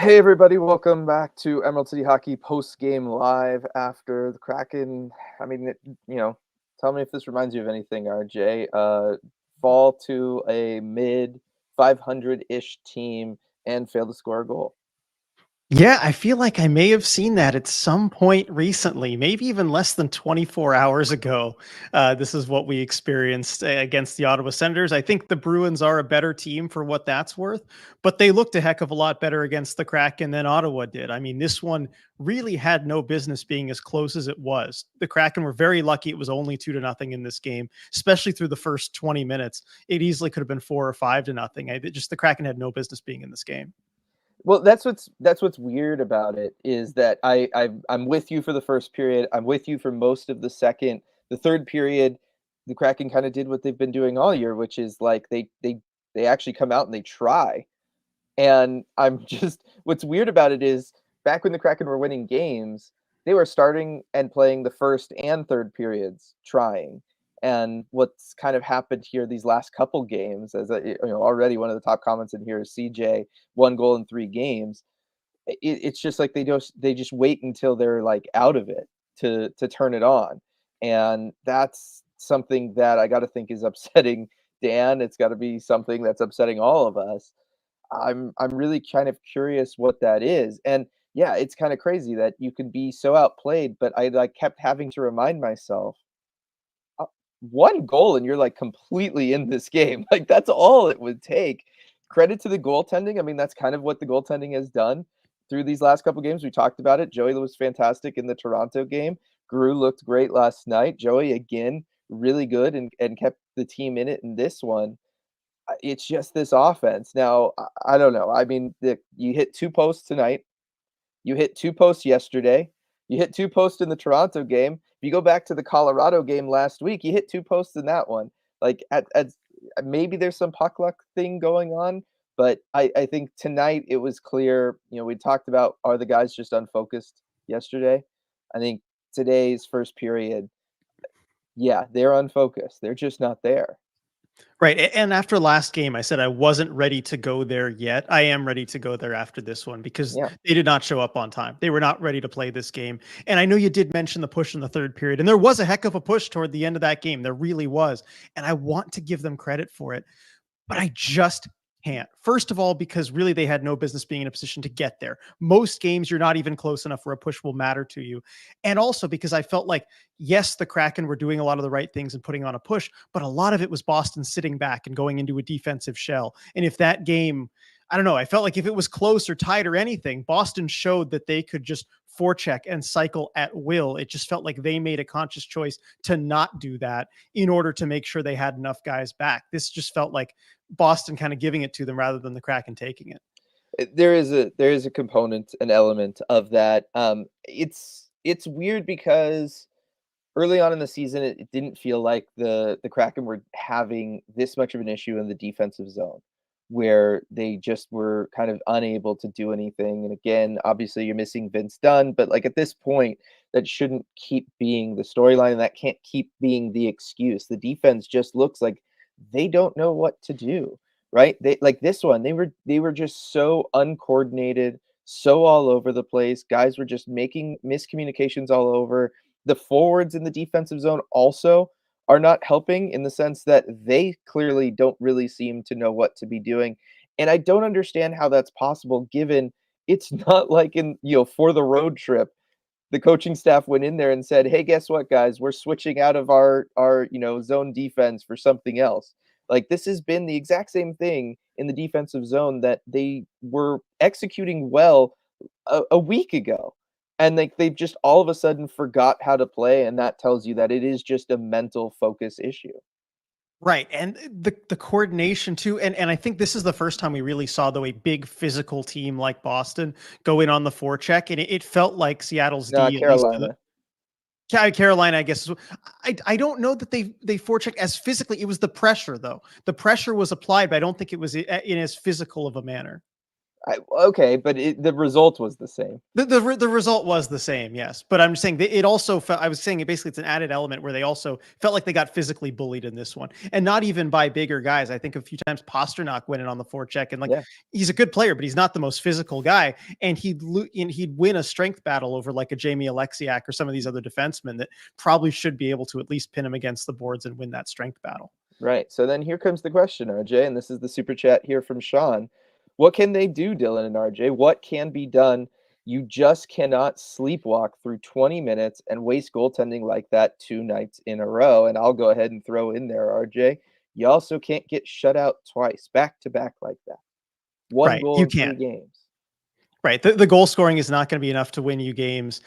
Hey everybody, welcome back to Emerald City Hockey post game live after the Kraken. I mean, tell me if this reminds you of anything, RJ. Fall to a mid 500-ish team and fail to score a goal. Yeah, I feel like I may have seen that at some point recently, maybe even less than 24 hours ago. This is what we experienced against the Ottawa Senators. I think the Bruins are a better team for what that's worth, but they looked a heck of a lot better against the Kraken than Ottawa did. I mean, this one really had no business being as close as it was. The Kraken were very lucky it was only 2-0 in this game, especially through the first 20 minutes. It easily could have been 4 or 5-0. Just the Kraken had no business being in this game. Well, that's what's weird about it is that I'm with you for the first period. I'm with you for most of the second. The third period, the Kraken kind of did what they've been doing all year, which is like they actually come out and they try. And I'm just what's weird about it is back when the Kraken were winning games, they were starting and playing the first and third periods trying. And what's kind of happened here these last couple games, already one of the top comments in here is CJ, 1 goal in 3 games. It's just like they just wait until they're like out of it to turn it on, and that's something that I got to think is upsetting Dan. It's got to be something that's upsetting all of us. I'm really kind of curious what that is. And yeah, it's kind of crazy that you can be so outplayed, but I like kept having to remind myself, 1 goal and you're like completely in this game. Like that's all it would take. Credit to the goaltending. I mean, that's kind of what the goaltending has done through these last couple games. We talked about it. Joey was fantastic in the Toronto game. Gru looked great last night. Joey again, really good and kept the team in it in this one. It's just this offense. Now, I don't know. I mean, you hit 2 posts tonight. You hit 2 posts yesterday. You hit 2 posts in the Toronto game. If you go back to the Colorado game last week, you hit 2 posts in that one. Like at maybe there's some puck luck thing going on, but I think tonight it was clear. We talked about are the guys just unfocused yesterday. I think today's first period, yeah, they're unfocused. They're just not there. Right. And after last game, I said I wasn't ready to go there yet. I am ready to go there after this one because Yeah. they did not show up on time. They were not ready to play this game. And I know you did mention the push in the third period, and there was a heck of a push toward the end of that game. There really was. And I want to give them credit for it, but I just can't. First of all, because really they had no business being in a position to get there. Most games, you're not even close enough where a push will matter to you. And also because I felt like, yes, the Kraken were doing a lot of the right things and putting on a push, but a lot of it was Boston sitting back and going into a defensive shell. And if that game, I don't know, I felt like if it was close or tight or anything, Boston showed that they could just forecheck and cycle at will. It just felt like they made a conscious choice to not do that in order to make sure they had enough guys back. This just felt like Boston kind of giving it to them rather than the Kraken taking it. There is a component, an element of that. It's weird because early on in the season, it didn't feel like the Kraken were having this much of an issue in the defensive zone, where they just were kind of unable to do anything. And again, obviously, you're missing Vince Dunn, but like at this point, that shouldn't keep being the storyline, and that can't keep being the excuse. The defense just looks like they don't know what to do. Right? They like this one. They were just so uncoordinated, so all over the place. Guys were just making miscommunications all over. The forwards in the defensive zone also are not helping in the sense that they clearly don't really seem to know what to be doing. And I don't understand how that's possible given it's not like for the road trip, the coaching staff went in there and said, "Hey, guess what, guys? We're switching out of our zone defense for something else." Like this has been the exact same thing in the defensive zone that they were executing well a week ago. And like they've just all of a sudden forgot how to play, and that tells you that it is just a mental focus issue. Right. And the coordination too. And I think this is the first time we really saw though a big physical team like Boston go in on the forecheck. And it felt like Seattle's D, at least to the Carolina. Carolina, I guess. I don't know that they forechecked as physically. It was the pressure though. The pressure was applied, but I don't think it was in as physical of a manner. Okay, but the result was the same. The result was the same, yes. But I'm saying that it also felt, I was saying it basically it's an added element where they also felt like they got physically bullied in this one. And not even by bigger guys. I think a few times Pasternak went in on the forecheck and like Yeah, he's a good player, but he's not the most physical guy. And he'd win a strength battle over like a Jamie Alexiak or some of these other defensemen that probably should be able to at least pin him against the boards and win that strength battle. right. So then here comes the question, RJ, and this is the super chat here from Sean. What can they do, Dylan and RJ? What can be done? You just cannot sleepwalk through 20 minutes and waste goaltending like that 2 nights in a row. And I'll go ahead and throw in there, RJ. You also can't get shut out twice, back to back like that. One Right. goal You in three can't. games. Right. The goal scoring is not going to be enough to win you games.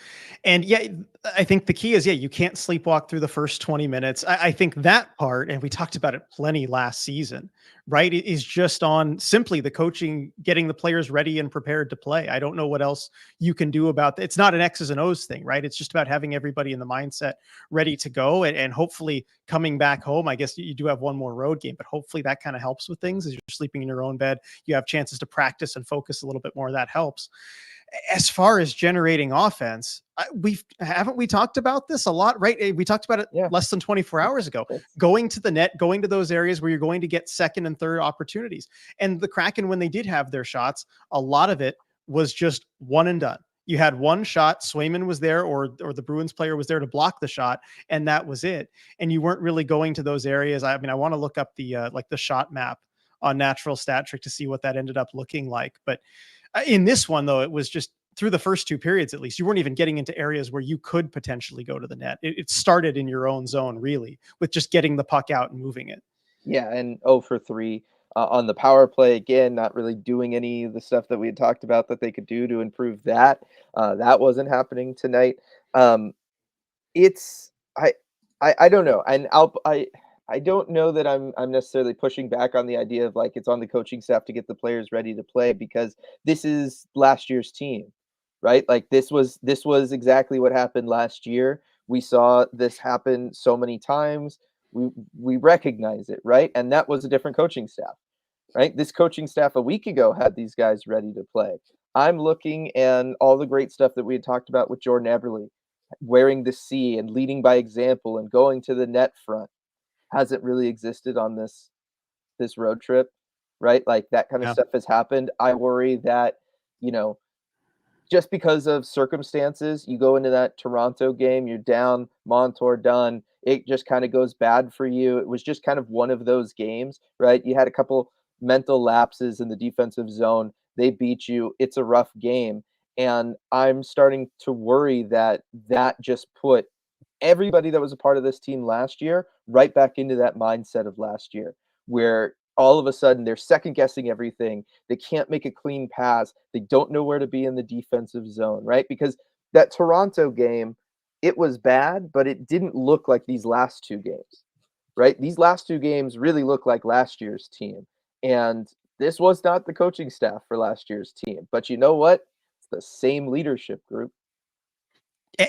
And yeah, I think the key is, yeah, you can't sleepwalk through the first 20 minutes. I think that part, and we talked about it plenty last season, right? It is just on simply the coaching, getting the players ready and prepared to play. I don't know what else you can do about that. It's not an X's and O's thing, right? It's just about having everybody in the mindset ready to go and hopefully coming back home. I guess you do have one more road game, but hopefully that kind of helps with things as you're sleeping in your own bed. You have chances to practice and focus a little bit more. That helps. As far as generating offense, we haven't we talked about this a lot, right? We talked about it Yeah. less than 24 hours ago. That's, Going to the net, going to those areas where you're going to get second and third opportunities. And the Kraken, when they did have their shots, a lot of it was just one and done. You had one shot, Swayman was there, or the Bruins player was there to block the shot, and that was it. And you weren't really going to those areas. I mean, I want to look up the like the shot map on Natural Stat Trick to see what that ended up looking like. But in this one, though, it was just through the first two periods, at least, you weren't even getting into areas where you could potentially go to the net. It started in your own zone, really, with just getting the puck out and moving it. yeah, and 0 for 3 on the power play. Again, not really doing any of the stuff that we had talked about that they could do to improve that. That wasn't happening tonight. Um, it's I don't know, and I don't know that I'm necessarily pushing back on the idea of like it's on the coaching staff to get the players ready to play because this is last year's team, right? Like this was exactly what happened last year. We saw this happen so many times. We recognize it, right? And that was a different coaching staff, right? This coaching staff a week ago had these guys ready to play. I'm looking and all the great stuff that we had talked about with Jordan Eberle, wearing the C and leading by example and going to the net front hasn't really existed on this road trip, right? Like that kind of Yeah. stuff has happened. I worry that, you know, just because of circumstances, you go into that Toronto game, you're down, Montour done. It just kind of goes bad for you. It was just kind of one of those games, right? You had a couple mental lapses in the defensive zone. They beat you. It's a rough game. And I'm starting to worry that that just put everybody that was a part of this team last year right back into that mindset of last year, where all of a sudden they're second guessing everything. They can't make a clean pass. They don't know where to be in the defensive zone, right? Because that Toronto game, it was bad, but it didn't look like these last two games, right? These last two games really look like last year's team. And this was not the coaching staff for last year's team. But you know what? It's the same leadership group.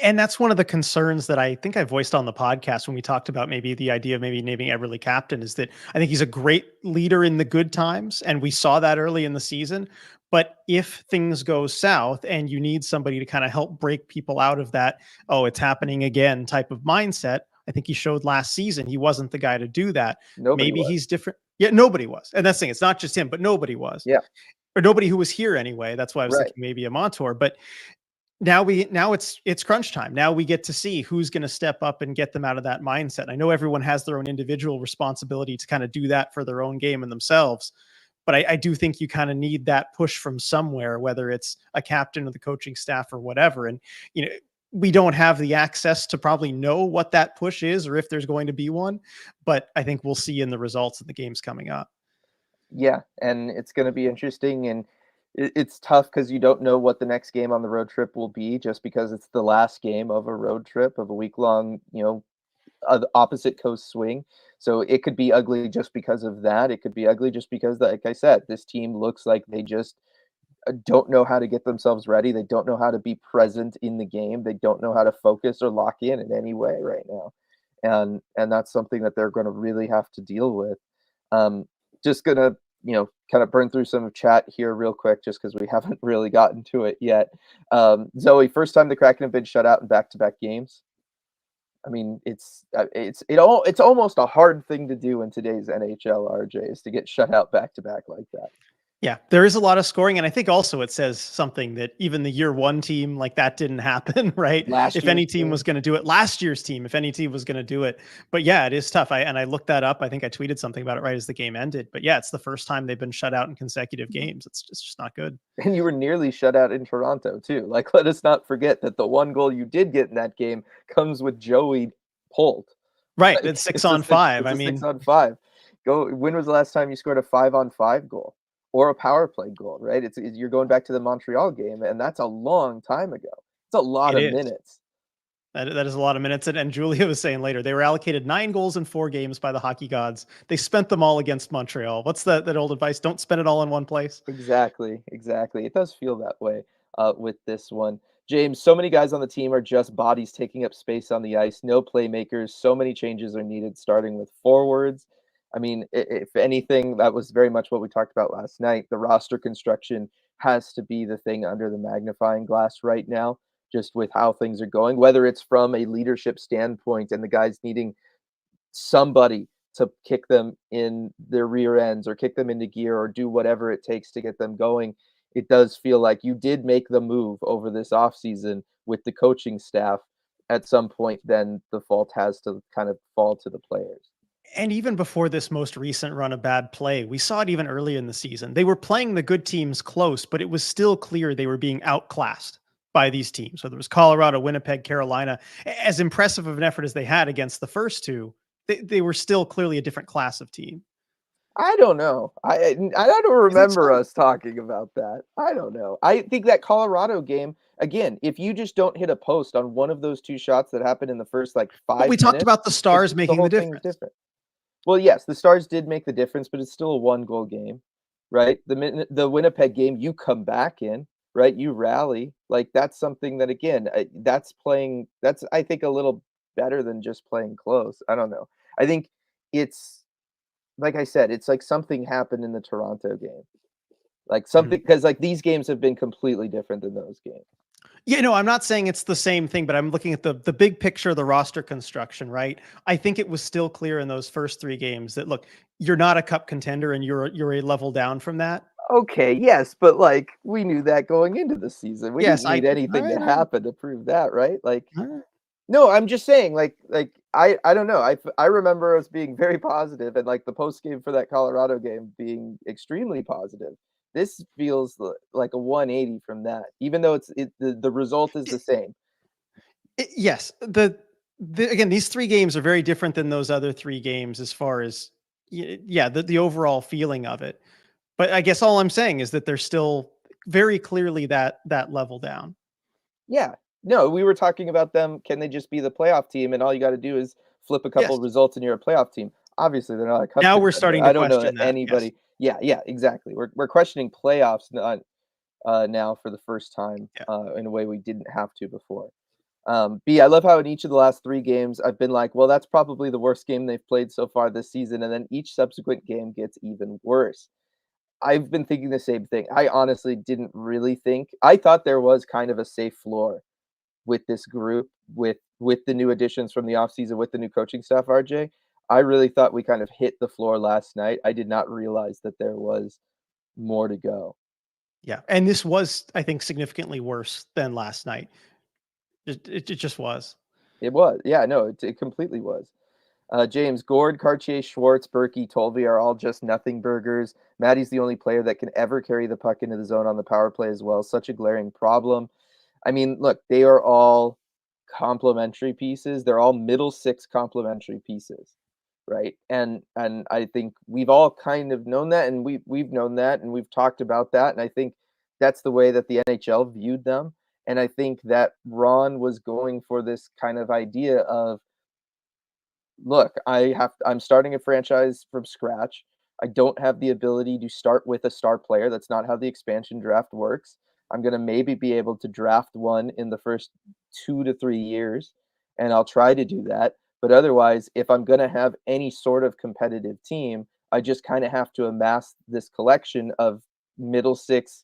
And that's one of the concerns that I think I voiced on the podcast when we talked about maybe the idea of maybe naming Everly captain is that I think he's a great leader in the good times. And we saw that early in the season. But if things go south and you need somebody to kind of help break people out of that, oh, it's happening again type of mindset, I think he showed last season he wasn't the guy to do that. Nobody Maybe was. he's different. Yeah, nobody was. And that's the thing. It's not just him, but nobody was. Yeah, Or nobody who was here anyway. That's why I was right. thinking maybe a Montour. But now it's crunch time. Now we get to see who's going to step up and get them out of that mindset. I know everyone has their own individual responsibility to kind of do that for their own game and themselves, but I do think you kind of need that push from somewhere, whether it's a captain or the coaching staff or whatever. And you know, we don't have the access to probably know what that push is or if there's going to be one, but I think we'll see in the results of the games coming up. Yeah, and it's going to be interesting, and it's tough because you don't know what the next game on the road trip will be, just because it's the last game of a road trip of a week long, the opposite coast swing. So it could be ugly just because of that. It could be ugly just because, like I said, this team looks like they just don't know how to get themselves ready. They don't know how to be present in the game. They don't know how to focus or lock in any way right now, and that's something that they're going to really have to deal with. Um, just gonna kind of burn through some chat here real quick, just because we haven't really gotten to it yet. Zoe, first time the Kraken have been shut out in back-to-back games. I mean, it's almost a hard thing to do in today's NHL, RJ, is to get shut out back-to-back like that. Yeah, there is a lot of scoring. And I think also it says something that even the year one team, like that didn't happen, right? Last If year's any team team. was going to do it, last year's team, if any team was going to do it. But yeah, it is tough. I looked that up. I think I tweeted something about it right as the game ended. But yeah, it's the first time they've been shut out in consecutive games. It's just not good. And you were nearly shut out in Toronto too. Like, let us not forget that the one goal you did get in that game comes with Joey pulled. Right. Like, It's 6-on-5. it's I a six mean, on five. When was the last time you scored a 5-on-5 goal or a power play goal? Right? You're going back to the Montreal game, and that's a long time ago. It's a lot it of is. minutes. That is a lot of minutes. And Julia was saying later, they were allocated 9 goals in 4 games by the hockey gods. They spent them all against Montreal. What's that old advice? Don't spend it all in one place. Exactly, exactly. It does feel that way with this one. James, so many guys on the team are just bodies taking up space on the ice, no playmakers. So many changes are needed, starting with forwards. I mean, if anything, that was very much what we talked about last night. The roster construction has to be the thing under the magnifying glass right now, just with how things are going, whether it's from a leadership standpoint and the guys needing somebody to kick them in their rear ends or kick them into gear or do whatever it takes to get them going. It does feel like you did make the move over this offseason with the coaching staff. At some point, then the fault has to kind of fall to the players. And even before this most recent run of bad play, we saw it even early in the season. They were playing the good teams close, but it was still clear they were being outclassed by these teams. So there was Colorado, Winnipeg, Carolina. As impressive of an effort as they had against the first two, they were still clearly a different class of team. I don't know. I don't You think remember so? us talking about that. I don't know. I think that Colorado game, again, if you just don't hit a post on one of those two shots that happened in the first like But five we talked minutes, about the Stars the making whole the thing's difference. different. Well, yes, the Stars did make the difference, but it's still a one-goal game, right? The Winnipeg game, you come back in, right? You rally. Like, that's something that, again, that's, I think, a little better than just playing close. I don't know. I think it's like I said, it's like something happened in the Toronto game. Like, Mhm. something because, like, these games have been completely different than those games. Yeah, no, I'm not saying it's the same thing, but I'm looking at the big picture of the roster construction, right? I think it was still clear in those first 3 games that look, you're not a cup contender and you're a level down from that. Okay, yes, but, like, we knew that going into the season. We Yes, didn't I need all anything to right, all right, happen to prove that, right? Like, all right. no, I'm just saying, I don't know. I remember us being very positive and like the post game for that Colorado game being extremely positive. This feels like a 180 from that, even though the result is the same. Yes, again, these 3 games are very different than those other 3 games as far as yeah, the overall feeling of it. But I guess all I'm saying is that they're still very clearly that level down. Yeah, no, we were talking about them. Can they just be the playoff team? And all you got to do is flip a couple Yes. of results, and you're a playoff team. Obviously, they're not a cup Now we're contender. starting to I don't know that question that. Yes. anybody. Yeah, yeah, exactly. We're questioning playoffs not now for the first time Yeah. in a way we didn't have to before. B, I love how in each of the last 3 games, I've been like, well, that's probably the worst game they've played so far this season, and then each subsequent game gets even worse. I've been thinking the same thing. I honestly didn't really think I thought there was kind of a safe floor with this group, with the new additions from the offseason, with the new coaching staff, RJ. I really thought we kind of hit the floor last night. I did not realize that there was more to go. Yeah. And this was, I think, significantly worse than last night. It just was. It was. Yeah, no, it completely was. James, Gord, Cartier, Schwartz, Berkey, Tolvey are all just nothing burgers. Maddie's the only player that can ever carry the puck into the zone on the power play as well. Such a glaring problem. I mean, look, they are all complementary pieces. They're all middle six complementary pieces, right? And I think we've all kind of known that, and we've known that, and we've talked about that, and I think that's the way that the NHL viewed them. And I think that Ron was going for this kind of idea of, look, I'm starting a franchise from scratch. I don't have the ability to start with a star player. That's not how the expansion draft works. I'm going to maybe be able to draft one in the first 2 to 3 years, and I'll try to do that. But otherwise, if I'm going to have any sort of competitive team, I just kind of have to amass this collection of middle six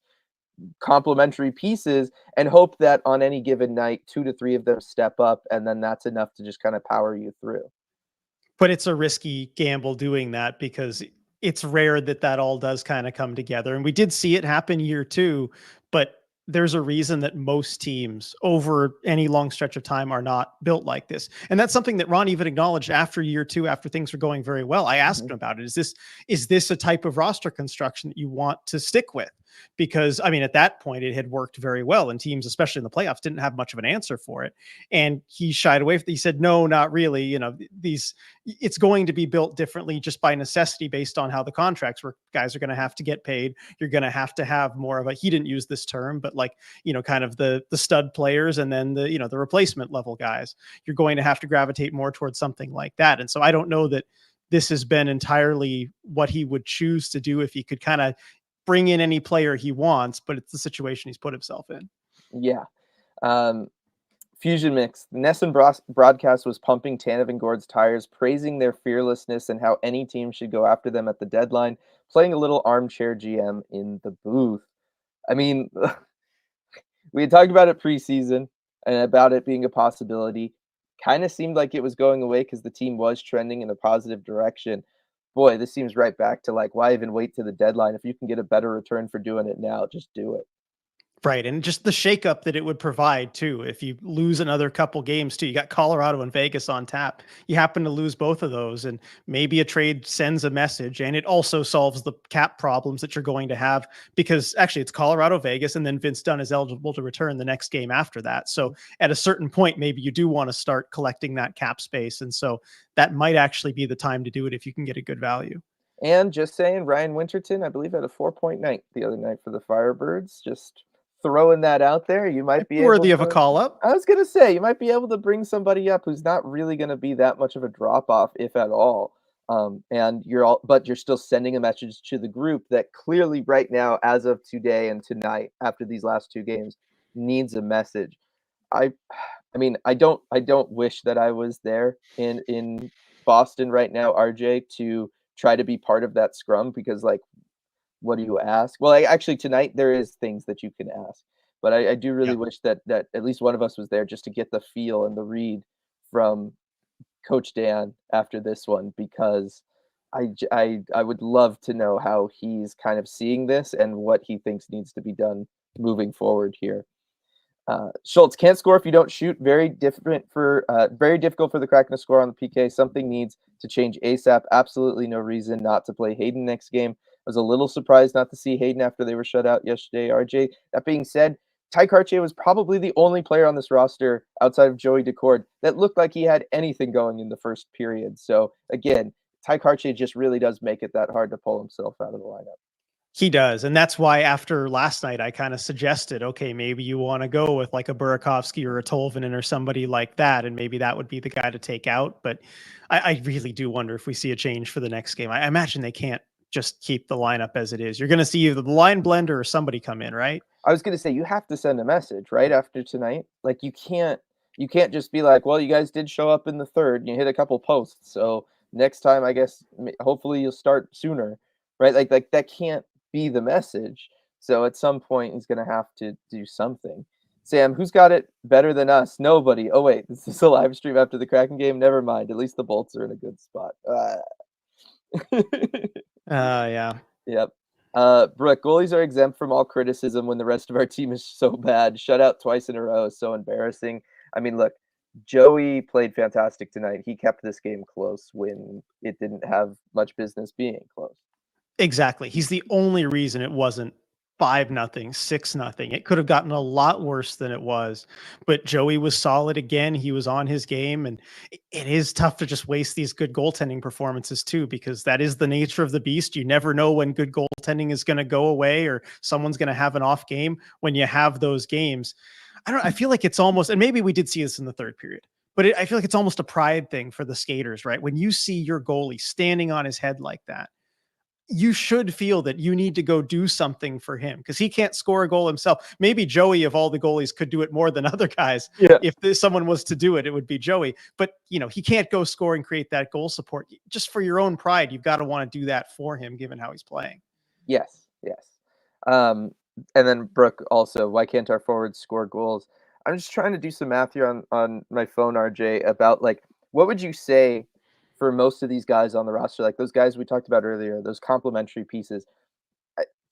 complementary pieces and hope that on any given night, 2 to 3 of them step up, and then that's enough to just kinda power you through. But it's a risky gamble doing that because it's rare that that all does kind of come together. And we did see it happen year two, but there's a reason that most teams over any long stretch of time are not built like this. And that's something that Ron even acknowledged after year two, after things were going very well. I asked Mhm. him about it. Is this a type of roster construction that you want to stick with? Because I mean, at that point, it had worked very well, and teams, especially in the playoffs, didn't have much of an answer for it. And he shied away. He said, "No, not really. These it's going to be built differently just by necessity based on how the contracts work. Guys are going to have to get paid. You're going to have more of a," he didn't use this term, but like, kind of the stud players, and then the replacement level guys. You're going to have to gravitate more towards something like that. And so I don't know that this has been entirely what he would choose to do if he could kind of bring in any player he wants, but it's the situation he's put himself in. Yeah. Um, Fusion Mix. The Nesson broadcast was pumping Tanev and Gord's tires, praising their fearlessness and how any team should go after them at the deadline, playing a little armchair GM in the booth. I mean, we had talked about it preseason and about it being a possibility. Kind of seemed like it was going away because the team was trending in a positive direction. Boy, this seems right back to like, why even wait to the deadline? If you can get a better return for doing it now, just do it. Right. And just the shakeup that it would provide too. If you lose another couple games too, you got Colorado and Vegas on tap. You happen to lose both of those, and maybe a trade sends a message, and it also solves the cap problems that you're going to have, because actually it's Colorado, Vegas, and then Vince Dunn is eligible to return the next game after that. So at a certain point, maybe you do want to start collecting that cap space. And so that might actually be the time to do it if you can get a good value. And just saying, Ryan Winterton, I believe, had a 4-point night the other night for the Firebirds. Just throwing that out there. You might Might be be able worthy of a to. call up. I was gonna say you might be able to bring somebody up who's not really gonna be that much of a drop off, if at all. And but you're still sending a message to the group that clearly, right now, as of today and tonight, after these last two games, needs a message. I, I mean, I don't wish that I was there in Boston right now, RJ, to try to be part of that scrum because, like, what do you ask? Well, actually, tonight there is things that you can ask, but I do Yeah. really wish that at least one of us was there just to get the feel and the read from Coach Dan after this one because I would love to know how he's kind of seeing this and what he thinks needs to be done moving forward here. Schultz can't score if you don't shoot. Very difficult for the Kraken to score on the PK. Something needs to change ASAP. Absolutely no reason not to play Hayden next game. I was a little surprised not to see Hayden after they were shut out yesterday, RJ. That being said, Ty Cartier was probably the only player on this roster outside of Joey Decord that looked like he had anything going in the first period. So again, Ty Cartier just really does make it that hard to pull himself out of the lineup. He does. And that's why after last night, I kind of suggested, okay, maybe you want to go with like a Burakovsky or a Tolvanen or somebody like that. And maybe that would be the guy to take out. But I really do wonder if we see a change for the next game. I imagine they can't just keep the lineup as it is. You're going to see either the line blender or somebody come in, right? I was gonna say you have to send a message right after tonight. Like you can't just be like, well, you guys did show up in the third. And you hit a couple posts, so next time I guess hopefully you'll start sooner, right? Like that can't be the message. So at some point he's gonna have to do something. Sam, who's got it better than us? Nobody. Oh wait, this is a live stream after the Kraken game. Never mind. At least the Bolts are in a good spot. Yeah. Yep. Brooke, goalies are exempt from all criticism when the rest of our team is so bad. Shut out twice in a row is so embarrassing. I mean, look, Joey played fantastic tonight. He kept this game close when it didn't have much business being close. Exactly. He's the only reason it wasn't 5-0, 6-0. It could have gotten a lot worse than it was. But Joey was solid again. He was on his game. And it is tough to just waste these good goaltending performances too, because that is the nature of the beast. You never know when good goaltending is going to go away or someone's going to have an off game. When you have those games, I feel like it's almost, and maybe we did see this in the third period, but I feel like it's almost a pride thing for the skaters, right? When you see your goalie standing on his head like that, you should feel that you need to go do something for him because he can't score a goal himself. Maybe Joey, of all the goalies, could do it more than other guys. Yeah. If someone was to do it, it would be Joey. But, he can't go score and create that goal support. Just for your own pride, you've got to want to do that for him, given how he's playing. Yes, yes. Um, and then Brooke also, why can't our forwards score goals? I'm just trying to do some math here on my phone, RJ, about like what would you say for most of these guys on the roster, like those guys we talked about earlier, those complementary pieces,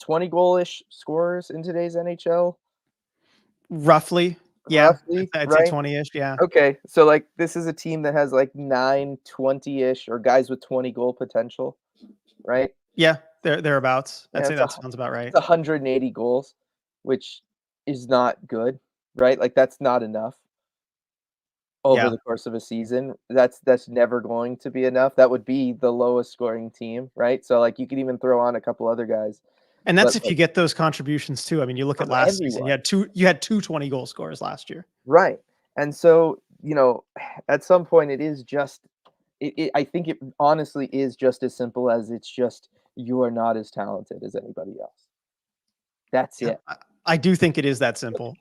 20 goal-ish scorers in today's NHL, Roughly. Yeah. roughly, I'd say right? 20-ish. Yeah. Okay, so like this is a team that has like 9, 20-ish, or guys with 20 goal potential, right? Yeah. Thereabouts. I'd Yeah, say that sounds about right. it's 180 goals, which is not good, right? Like that's not enough over Yeah. the course of a season. That's never going to be enough. That would be the lowest scoring team, right? So like you could even throw on a couple other guys, And that's but if you like get those contributions too. I mean, you look at from last season, everyone. you had two 20 goal scorers last year. Right. And so, at some point it is just I think it honestly is just as simple as it's just you are not as talented as anybody else. That's Yeah. it. I do think it is that simple.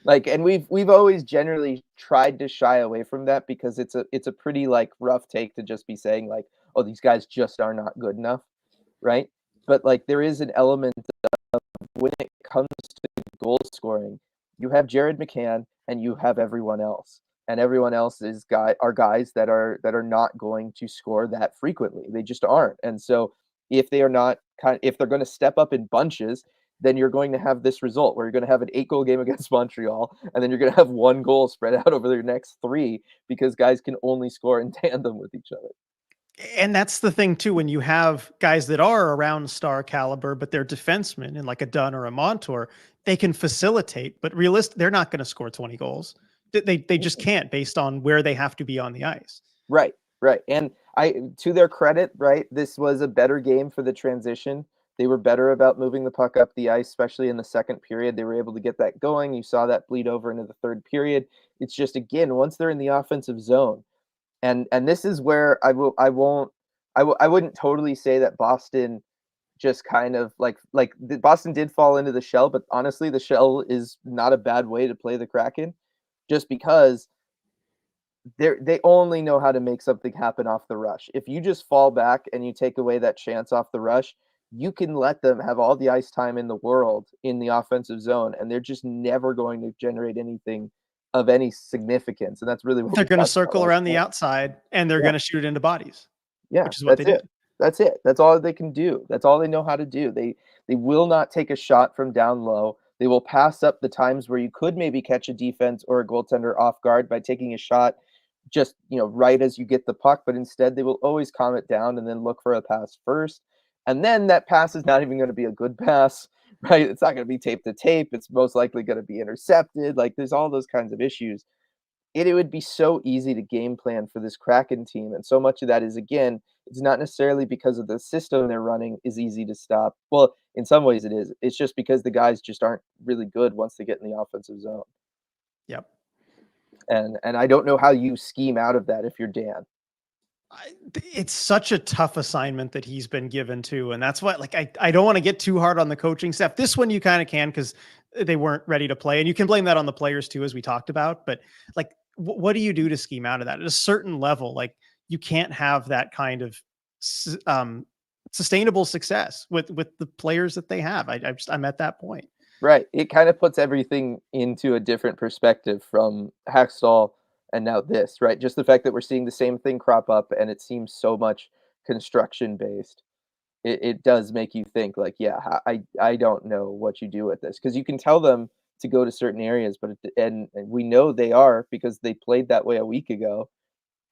Like, and we've always generally tried to shy away from that because it's a pretty like rough take to just be saying like, oh, these guys just are not good enough, right? But like there is an element when it comes to goal scoring, you have Jared McCann and you have everyone else. And everyone else are guys that are not going to score that frequently. They just aren't. And so if they are not if they're going to step up in bunches, then you're going to have this result where you're going to have an 8-goal game against Montreal, and then you're going to have 1 goal spread out over their next 3 because guys can only score in tandem with each other. And that's the thing too, when you have guys that are around star caliber, but they're defensemen and like a Dunn or a Montour, they can facilitate, but they're not going to score 20 goals. They just can't based on where they have to be on the ice. Right, right. And to their credit, right, this was a better game for the transition. They were better about moving the puck up the ice, especially in the second period. They were able to get that going. You saw that bleed over into the third period. It's just again, once they're in the offensive zone, and this is where I wouldn't totally say that Boston just kind of Boston did fall into the shell, but honestly, the shell is not a bad way to play the Kraken, just because they only know how to make something happen off the rush. If you just fall back and you take away that chance off the rush, you can let them have all the ice time in the world in the offensive zone, and they're just never going to generate anything of any significance. And that's really what They're we going to talked about circle last around the night. outside and they're Yeah, going to shoot it into bodies, yeah, which is what they that's it. did. That's it. That's all they can do. That's all they know how to do. They will not take a shot from down low. They will pass up the times where you could maybe catch a defense or a goaltender off guard by taking a shot just right as you get the puck, but instead they will always calm it down and then look for a pass first. And then that pass is not even going to be a good pass, right? It's not going to be tape to tape. It's most likely going to be intercepted. Like there's all those kinds of issues. It would be so easy to game plan for this Kraken team. And so much of that is, again, it's not necessarily because of the system they're running is easy to stop. Well, in some ways it is. It's just because the guys just aren't really good once they get in the offensive zone. Yep. And I don't know how you scheme out of that if you're Dan. It's such a tough assignment that he's been given to. And that's why, like, I don't want to get too hard on the coaching staff. This one you kind of can because they weren't ready to play. And you can blame that on the players too, as we talked about. But like, what do you do to scheme out of that? At a certain level, like, you can't have that kind of sustainable success with the players that they have. I'm at that point. Right. It kind of puts everything into a different perspective from Hackstall and now this, right? Just the fact that we're seeing the same thing crop up and it seems so much construction based. It does make you think like, yeah, I don't know what you do with this because you can tell them to go to certain areas, but and we know they are because they played that way a week ago,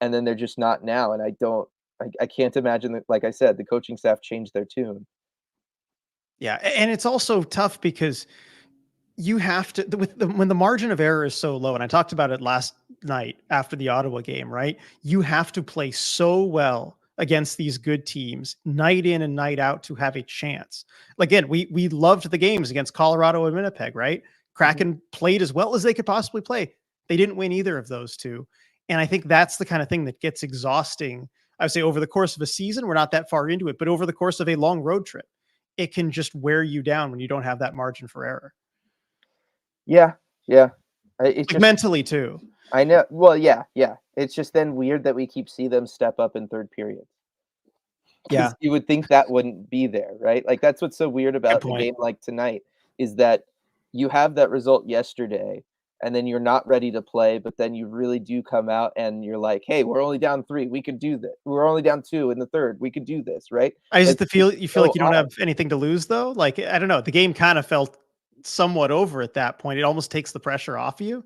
and then they're just not now. And I can't imagine that. Like I said, the coaching staff changed their tune. Yeah. And it's also tough because you have to when the margin of error is so low, and I talked about it last night after the Ottawa game, right? You have to play so well against these good teams night in and night out to have a chance. Again, we loved the games against Colorado and Winnipeg, right? Mhm. Kraken played as well as they could possibly play. They didn't win either of those two. And I think that's the kind of thing that gets exhausting I would say over the course of a season, we're not that far into it, but over the course of a long road trip, it can just wear you down when you don't have that margin for error. Yeah, yeah. It's Like just mentally too. I know. Well, yeah, yeah. It's just then weird that we keep see them step up in third period. Yeah, Because you would think that wouldn't be there, right? Like, that's what's so weird good about a point. game like tonight, is that you have that result yesterday, and then you're not ready to play, but then you really do come out and you're like, "Hey, we're only down 3, we could do this. We're only down 2 in the 3rd, we could do this," right? I just Like, the it's feel you feel so like you don't odd. have anything to lose though. Like I don't know, the game kind of felt somewhat over at that point. It almost takes the pressure off you.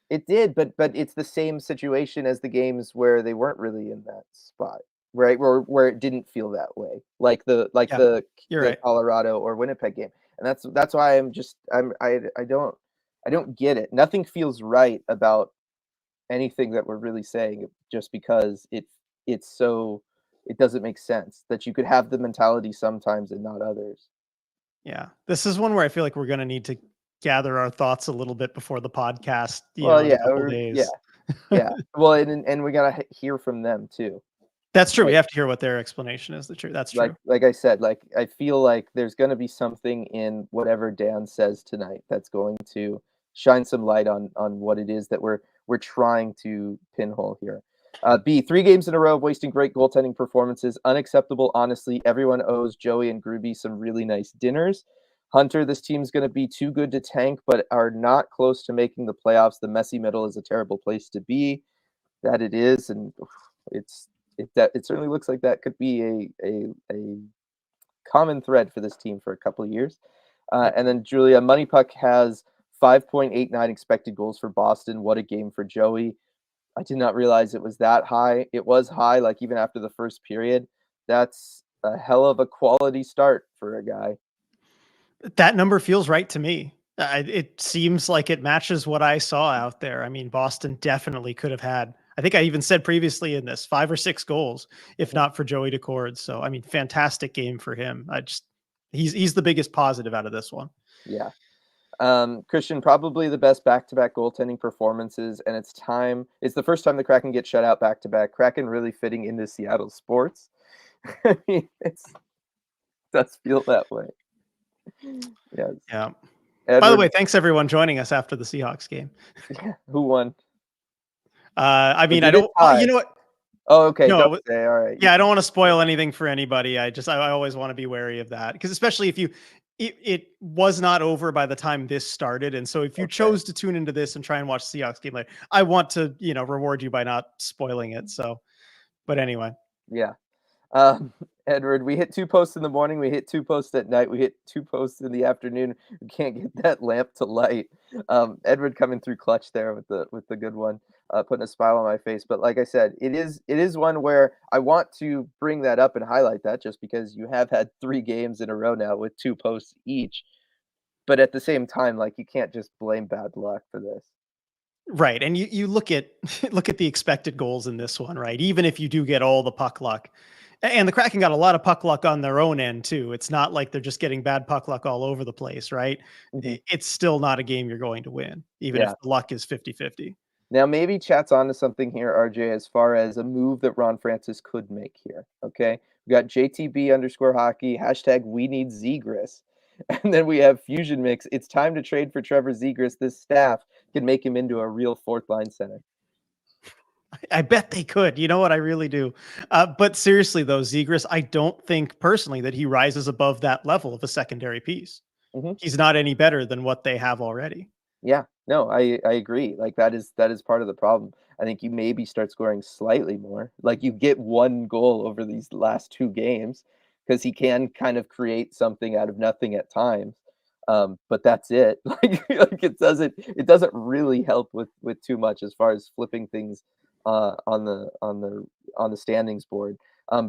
It did, but it's the same situation as the games where they weren't really in that spot, right? Where it didn't feel that way, like Yeah, you're the right. Colorado or Winnipeg game, and that's why I don't get it. Nothing feels right about anything that we're really saying just because it's so it doesn't make sense that you could have the mentality sometimes and not others. Yeah. This is one where I feel like we're gonna need to gather our thoughts a little bit before the podcast, Well, in a yeah, couple or yeah, days. yeah. Well, and we gotta hear from them too. That's true. We Like have to hear what their explanation is. That's true. like I said, like, I feel like there's gonna be something in whatever Dan says tonight that's going to shine some light on what it is that we're trying to pinhole here. B, 3 games in a row of wasting great goaltending performances, unacceptable, honestly, everyone owes Joey and Groovy some really nice dinners. Hunter, this team's gonna be too good to tank, but are not close to making the playoffs. The messy middle is a terrible place to be. That it is, and it's it certainly looks like that could be a common thread for this team for a couple of years. Yep. And then Julia, Money Puck has 5.89 expected goals for Boston. What a game for Joey. I did not realize it was that high. It was high, like even after the first period. That's a hell of a quality start for a guy. That number feels right to me. It seems like it matches what I saw out there. I mean, Boston definitely could have had. I think I even said previously in this 5 or 6 goals, if Mhm. not for Joey Decord. So I mean, fantastic game for him. He's the biggest positive out of this one. Yeah. Christian, probably the best back-to-back goaltending performances, and it's time. It's the first time the Kraken get shut out back-to-back. Kraken really fitting into Seattle sports. I mean, does feel that way. Yes. Yeah. By the way, Edward, thanks everyone joining us after the Seahawks game. yeah, who won? I Or mean, I did it don't. You tie? know what? Oh, okay, don't No, say, alright, you yeah, I can don't want to say. spoil anything for anybody. I always want to be wary of that because especially if it was not over by the time this started, and so if you Okay, chose to tune into this and try and watch Seahawks game later, I want to reward you by not spoiling it. So, but anyway, yeah. Um, Edward, we hit 2 posts in the morning, we hit 2 posts at night, we hit 2 posts in the afternoon. We can't get that lamp to light. Edward coming through clutch there with the good one, putting a smile on my face. But like I said, it is one where I want to bring that up and highlight that just because you have had 3 games in a row now with 2 posts each. But at the same time, like, you can't just blame bad luck for this. right, and you look at look at the expected goals in this one, right? Even if you do get all the puck luck, and the Kraken got a lot of puck luck on their own end too. It's not like they're just getting bad puck luck all over the place, right? Mhm. It's still not a game you're going to win, even if Yeah. the luck is 50-50. Now, maybe chat's onto something here, RJ, as far as a move that Ron Francis could make here. Okay. We got JTB underscore hockey, hashtag we need Zegras. And then we have Fusion Mix. It's time to trade for Trevor Zegras. This staff can make him into a real fourth line center. I bet they could. You know what? I really do. But seriously, though, Zegras, I don't think personally that he rises above that level of a secondary piece. Hmm. He's not any better than what they have already. Yeah, no, I agree. Like that is part of the problem. I think you maybe start scoring slightly more. Like you get 1 goal over these last 2 games because he can kind of create something out of nothing at times. But that's it. Like it doesn't really help with too much as far as flipping things on the standings board.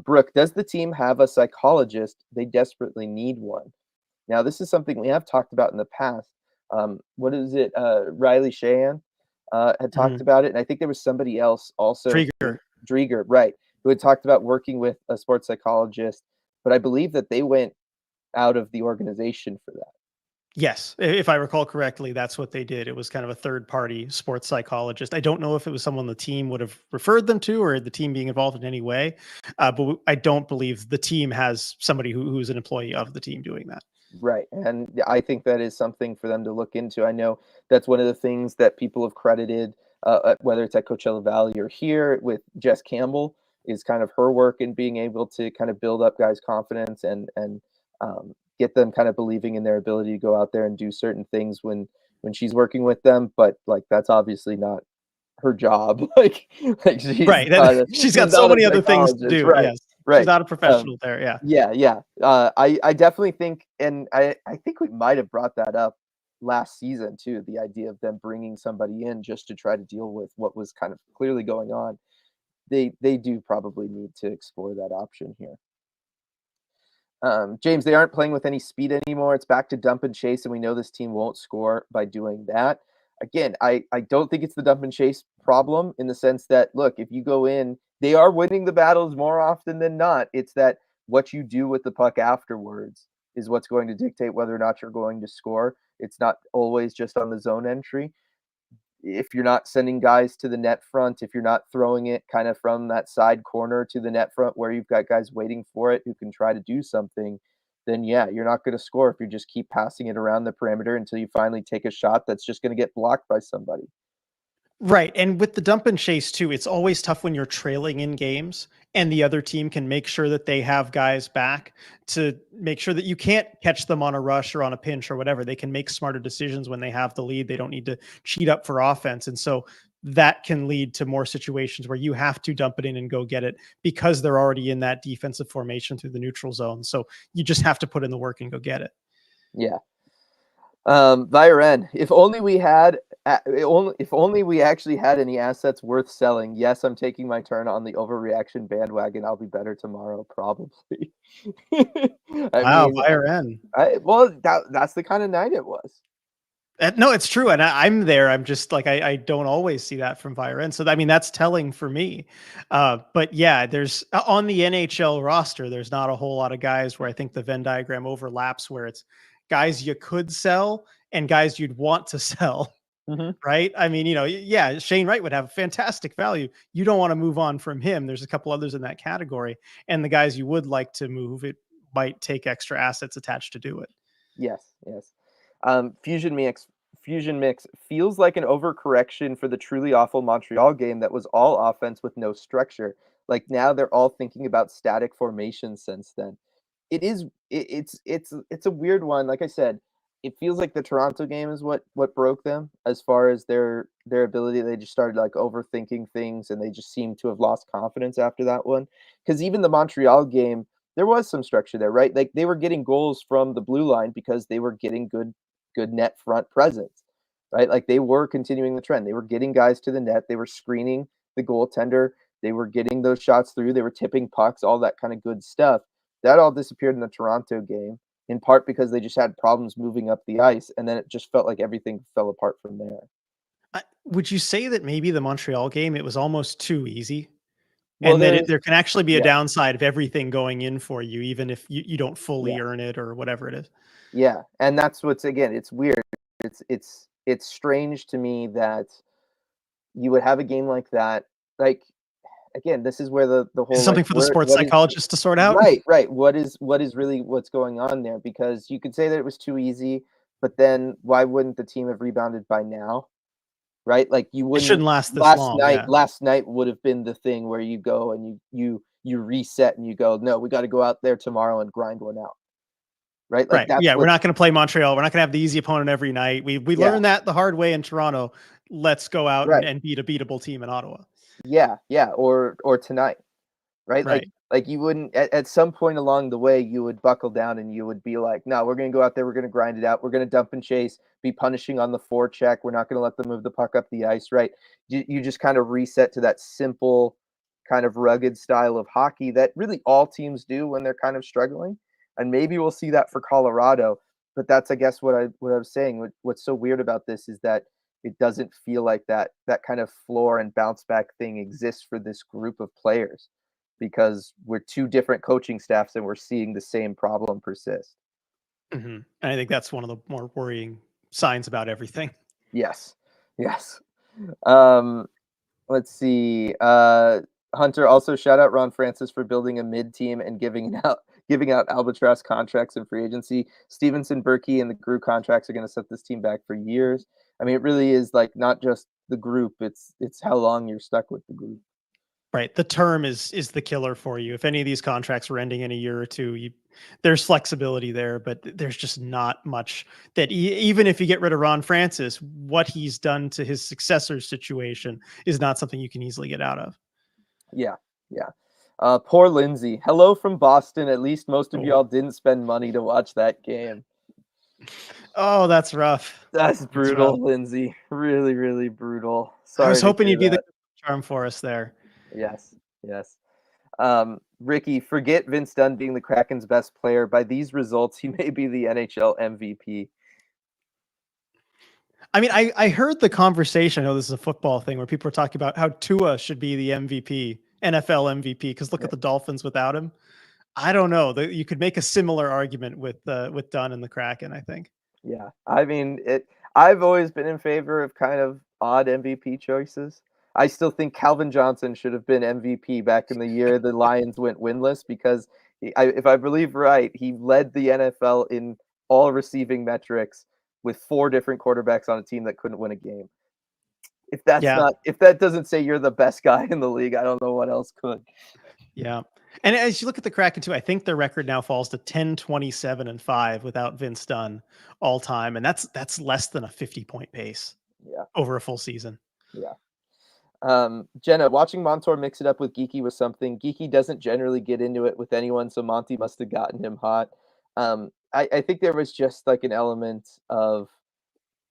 Brooke, does the team have a psychologist? They desperately need one. Now, this is something we have talked about in the past. What is it? Riley Sheehan had talked Mhm. about it, and I think there was somebody else also, Drieger. Drieger, right, who had talked about working with a sports psychologist. But I believe that they went out of the organization for that. Yes, if I recall correctly, that's what they did. It was kind of a third party sports psychologist. I don't know if it was someone the team would have referred them to or the team being involved in any way, but I don't believe the team has somebody who's an employee of the team doing that. Right, and I think that is something for them to look into. I know that's one of the things that people have credited, whether it's at Coachella Valley or here with Jess Campbell, is kind of her work in being able to kind of build up guys' confidence and get them kind of believing in their ability to go out there and do certain things when she's working with them. But like that's obviously not her job. Like Right. She's she's got so not a many other things to psychologist, do. right? Yes. She's Right. not a Um, professional there. Yeah. yeah, yeah. I definitely think, and I think we might have brought that up last season too. The idea of them bringing somebody in just to try to deal with what was kind of clearly going on. They do probably need to explore that option here. James, they aren't playing with any speed anymore. It's back to dump and chase, and we know this team won't score by doing that. Again, I don't think it's the dump and chase problem in the sense that, look, if you go in, they are winning the battles more often than not. It's that what you do with the puck afterwards is what's going to dictate whether or not you're going to score. It's not always just on the zone entry. If you're not sending guys to the net front, if you're not throwing it kind of from that side corner to the net front where you've got guys waiting for it who can try to do something, then yeah, you're not going to score if you just keep passing it around the perimeter until you finally take a shot that's just going to get blocked by somebody. Right. And with the dump and chase too, it's always tough when you're trailing in games and the other team can make sure that they have guys back to make sure that you can't catch them on a rush or on a pinch or whatever. They can make smarter decisions when they have the lead. They don't need to cheat up for offense. And so that can lead to more situations where you have to dump it in and go get it because they're already in that defensive formation through the neutral zone. So you just have to put in the work and go get it. Yeah. Viren, if only we had, if only we actually had any assets worth selling. Yes, I'm taking my turn on the overreaction bandwagon. I'll be better tomorrow, probably. I Wow, mean, Byron. well, that's the kind of night it was. No, it's true. And I'm there. I'm just like, I don't always see that from Byron. So, I mean, that's telling for me. But yeah, there's on the NHL roster, there's not a whole lot of guys where I think the Venn diagram overlaps where it's guys you could sell and guys you'd want to sell. Mhm. Right. I mean, yeah, Shane Wright would have fantastic value. You don't want to move on from him. There's a couple others in that category. And the guys you would like to move, it might take extra assets attached to do it. Yes, yes. Fusion Mix feels like an overcorrection for the truly awful Montreal game that was all offense with no structure. Like now they're all thinking about static formation since then. It is it's a weird one. Like I said, it feels like the Toronto game is what broke them as far as their ability. They just started like overthinking things and they just seem to have lost confidence after that one. Because even the Montreal game, there was some structure there, right? Like they were getting goals from the blue line because they were getting good net front presence, right? Like they were continuing the trend. They were getting guys to the net. They were screening the goaltender. They were getting those shots through. They were tipping pucks, all that kind of good stuff. That all disappeared in the Toronto game, in part because they just had problems moving up the ice, and then it just felt like everything fell apart from there. Would you say that maybe the Montreal game, it was almost too easy? Well, And that there's there can actually be a yeah, downside of everything going in for you, even if you don't yeah. fully earn it or whatever it is. Yeah, and that's what's again, it's weird. It's strange to me that you would have a game like that. Like again, this is where the Is it whole like something for the sports what is psychologist to sort out? right, right. What is really what's going on there? Because you could say that it was too easy, but then why wouldn't the team have rebounded by now? Right? Like you It wouldn't shouldn't last this long, yeah. last night would have been the thing where you go and you reset and you go, no, we got to go out there tomorrow and grind one out. Right? Like Right, that's yeah, we're what not gonna play Montreal, we're not gonna have the easy opponent every night. We yeah, learned that the hard way in Toronto. Let's go out and right. and beat a beatable team in Ottawa. Yeah, yeah, or tonight, right? Right. Like you wouldn't at some point along the way you would buckle down and you would be like, "No, we're going to go out there, we're going to grind it out. We're going to dump and chase, be punishing on the forecheck. We're not going to let them move the puck up the ice," right? You just kind of reset to that simple kind of rugged style of hockey that really all teams do when they're kind of struggling. And maybe we'll see that for Colorado, but that's I guess what I was saying. What's so weird about this is that it doesn't feel like that kind of floor and bounce back thing exists for this group of players because we're two different coaching staffs and we're seeing the same problem persist. And I think that's one of the more worrying signs about everything. Yes. Yes. Let's see. Hunter also shout out Ron Francis for building a mid team and giving out albatross contracts in free agency. Stevenson, Berkey, and the Grew contracts are going to set this team back for years. I mean, it really is like not just the group; it's how long you're stuck with the group. Right. The term is the killer for you. If any of these contracts were ending in a year or two, there's flexibility there, but there's just not much that even if you get rid of Ron Francis, what he's done to his successor's situation is not something you can easily get out of. Yeah, yeah. Poor Lindsay. Hello from Boston. At least most of Oh, y'all didn't spend money to watch that game. oh, that's rough. That's That's rough. brutal, Lindsay. Really, really brutal. I was Sorry to hoping hear you'd be the that. charm for us there. Yes, yes. Ricky, forget Vince Dunn being the Kraken's best player. By these results, he may be the NHL MVP. I mean, I heard the conversation. I know this is a football thing where people are talking about how Tua should be the MVP, NFL MVP, because look Yeah. at the Dolphins without him. I don't know. You could make a similar argument with Dunn and the Kraken, I think. Yeah. I mean, I've always been in favor of kind of odd MVP choices. I still think Calvin Johnson should have been MVP back in the year the Lions went winless because if I believe right, he led the NFL in all receiving metrics with 4 different quarterbacks on a team that couldn't win a game. Yeah. If that doesn't say you're the best guy in the league, I don't know what else could. Yeah. And as you look at the Kraken too, I think their record now falls to 10-27-5 without Vince Dunn all time. And that's less than a 50-point pace Yeah. over a full season. Yeah. Jenna, watching Montour mix it up with Geeky was something. Geeky doesn't generally get into it with anyone, so Monty must have gotten him hot. I think there was just like an element of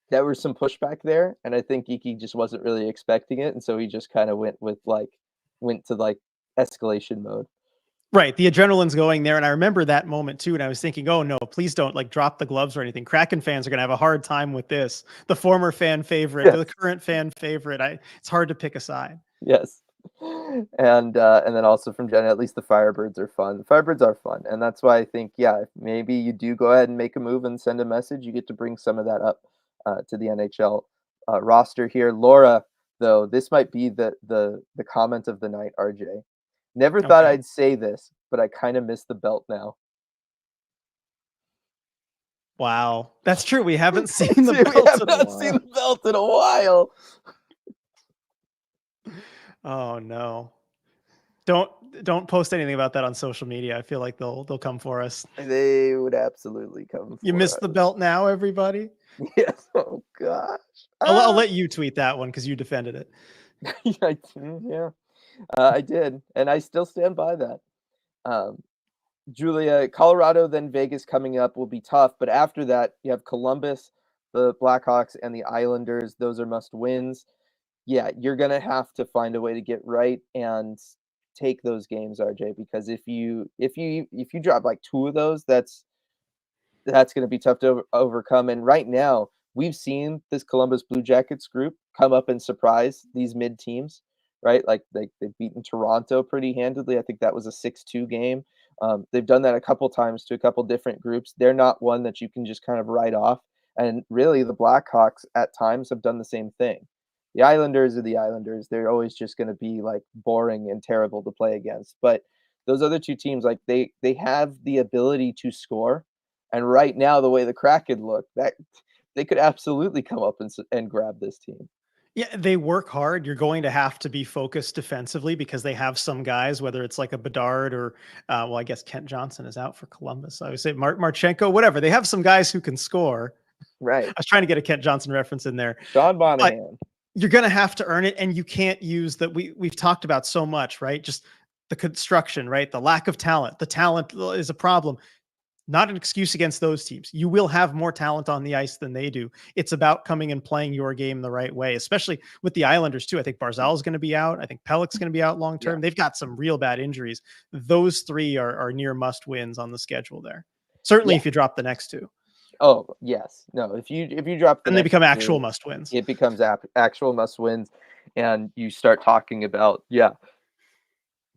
there was some pushback there, and I think Geeky just wasn't really expecting it, and so he just kind of went to like escalation mode. Right. The adrenaline's going there. And I remember that moment too. And I was thinking, oh no, please don't like drop the gloves or anything. Kraken fans are going to have a hard time with this. The former fan favorite, the Yes, current fan favorite. It's hard to pick a side. yes. And then also from Jenna, at least the Firebirds are fun. The Firebirds are fun, and that's why I think yeah, maybe you do go ahead and make a move and send a message. You get to bring some of that up to the NHL roster here. Laura, though, this might be the comment of the night. RJ, never thought Okay. I'd say this, but I kind of miss the belt now. Wow. That's true. We haven't seen the We belt have in a not seen while. the belt in a while. Oh no. Don't post anything about that on social media. I feel like they'll come for us. They would absolutely come You for missed the us. belt now, everybody. Yes. Oh gosh. I'll Ah. let you tweet that one because you defended it. Yeah. I did, and I still stand by that. Um, Julia, Colorado, then Vegas coming up will be tough, but after that, you have Columbus, the Blackhawks, and the Islanders. Those are must wins. Yeah, you're gonna have to find a way to get right and take those games, RJ, because if you drop like 2 of those, that's gonna be tough to overcome. And right now, we've seen this Columbus Blue Jackets group come up and surprise these mid teams, right? Like they've beaten Toronto pretty handedly. I think that was a 6-2 game. They've done that a couple times to a couple different groups. They're not one that you can just kind of write off. And really, the Blackhawks at times have done the same thing. The Islanders are the Islanders. They're always just going to be like boring and terrible to play against. But those other 2 teams, like they have the ability to score. And right now, the way the Kraken look, that they could absolutely come up and grab this team. Yeah, they work hard. You're going to have to be focused defensively because they have some guys, whether it's like a Bedard or, well, I guess Kent Johnson is out for Columbus. So I would say Marchenko, whatever. They have some guys who can score. I Right. was trying to get a Kent Johnson reference in there, Sean but Monahan. you're going to have to earn it, and you can't use that. We've talked about so much, right? Just the construction, right? The lack of talent. The talent is a problem. Not an excuse against those teams. You will have more talent on the ice than they do. It's about coming and playing your game the right way, especially with the Islanders too. I think Barzal is going to be out. I think Pellick's going to be out long Yeah. term. They've got some real bad injuries. Those 3 are near must wins on the schedule there. Certainly Yeah. if you drop the next 2. Oh, yes. No, if you drop the Then they next become actual 2, must wins. it becomes actual must wins, and you start talking about, yeah,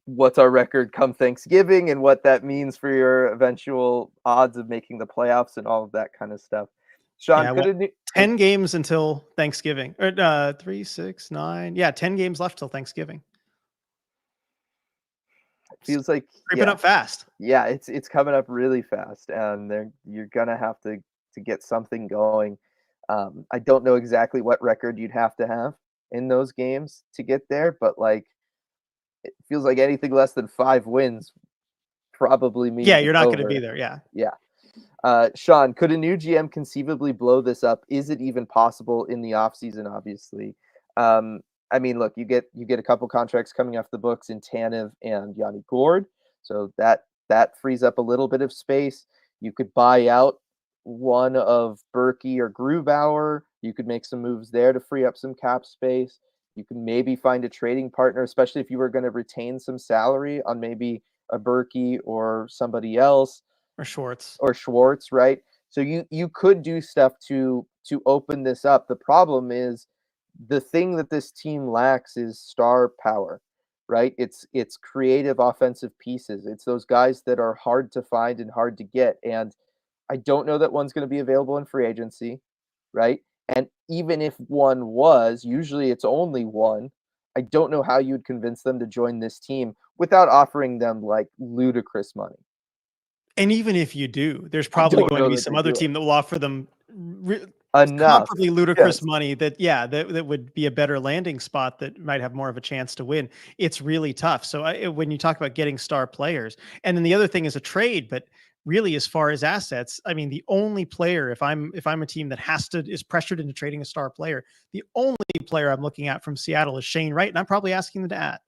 what's our record come Thanksgiving and what that means for your eventual odds of making the playoffs and all of that kind of stuff. Sean, Yeah, could well, a new 10 games until Thanksgiving. Or 3, 6, 9. Yeah, 10 games left till Thanksgiving. It's feels like creeping yeah, up fast. yeah, it's coming up really fast, and you're gonna have to get something going. I don't know exactly what record you'd have in those games to get there, but like it feels like anything less than 5 wins probably Yeah, means you're it's not gonna be over. there, yeah. Yeah. Sean, could a new GM conceivably blow this up? Is it even possible in the offseason, obviously? Um, I mean, look, you get a couple contracts coming off the books in Tanev and Yanni Gord, so that frees up a little bit of space. You could buy out one of Berkey or Grubauer. You could make some moves there to free up some cap space. You can maybe find a trading partner, especially if you were going to retain some salary on maybe a Berkey or somebody else Or Schwartz. or Schwartz, right? So you could do stuff to open this up. The problem is the thing that this team lacks is star power, right? It's creative offensive pieces. It's those guys that are hard to find and hard to get. And I don't know that one's going to be available in free agency, right? And even if one was, usually it's only one. I don't know how you'd convince them to join this team without offering them like ludicrous money. And even if you do, there's I probably don't going to know be that some they other do it. team that will offer them re Enough. comparably ludicrous Yes. money that yeah, that would be a better landing spot that might have more of a chance to win. It's really tough. So when you talk about getting star players, and then the other thing is a trade, but really as far as assets, I mean, the only player if I'm a team that is pressured into trading a star player, the only player I'm looking at from Seattle is Shane Wright, and I'm probably asking them to add.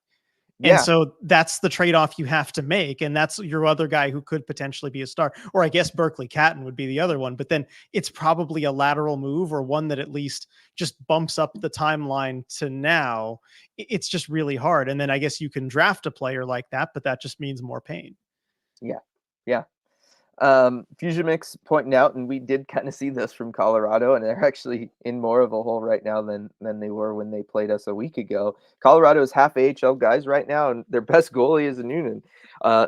And Yeah. so that's the trade-off you have to make. And that's your other guy who could potentially be a star. Or I guess Berkeley Catton would be the other one. But then it's probably a lateral move or one that at least just bumps up the timeline to now. It's just really hard. And then I guess you can draft a player like that, but that just means more pain. Yeah. Yeah. Fusion Mix pointing out, and we did kind of see this from Colorado, and they're actually in more of a hole right now than they were when they played us a week ago. Colorado is half AHL guys right now, and their best goalie is a Noonan.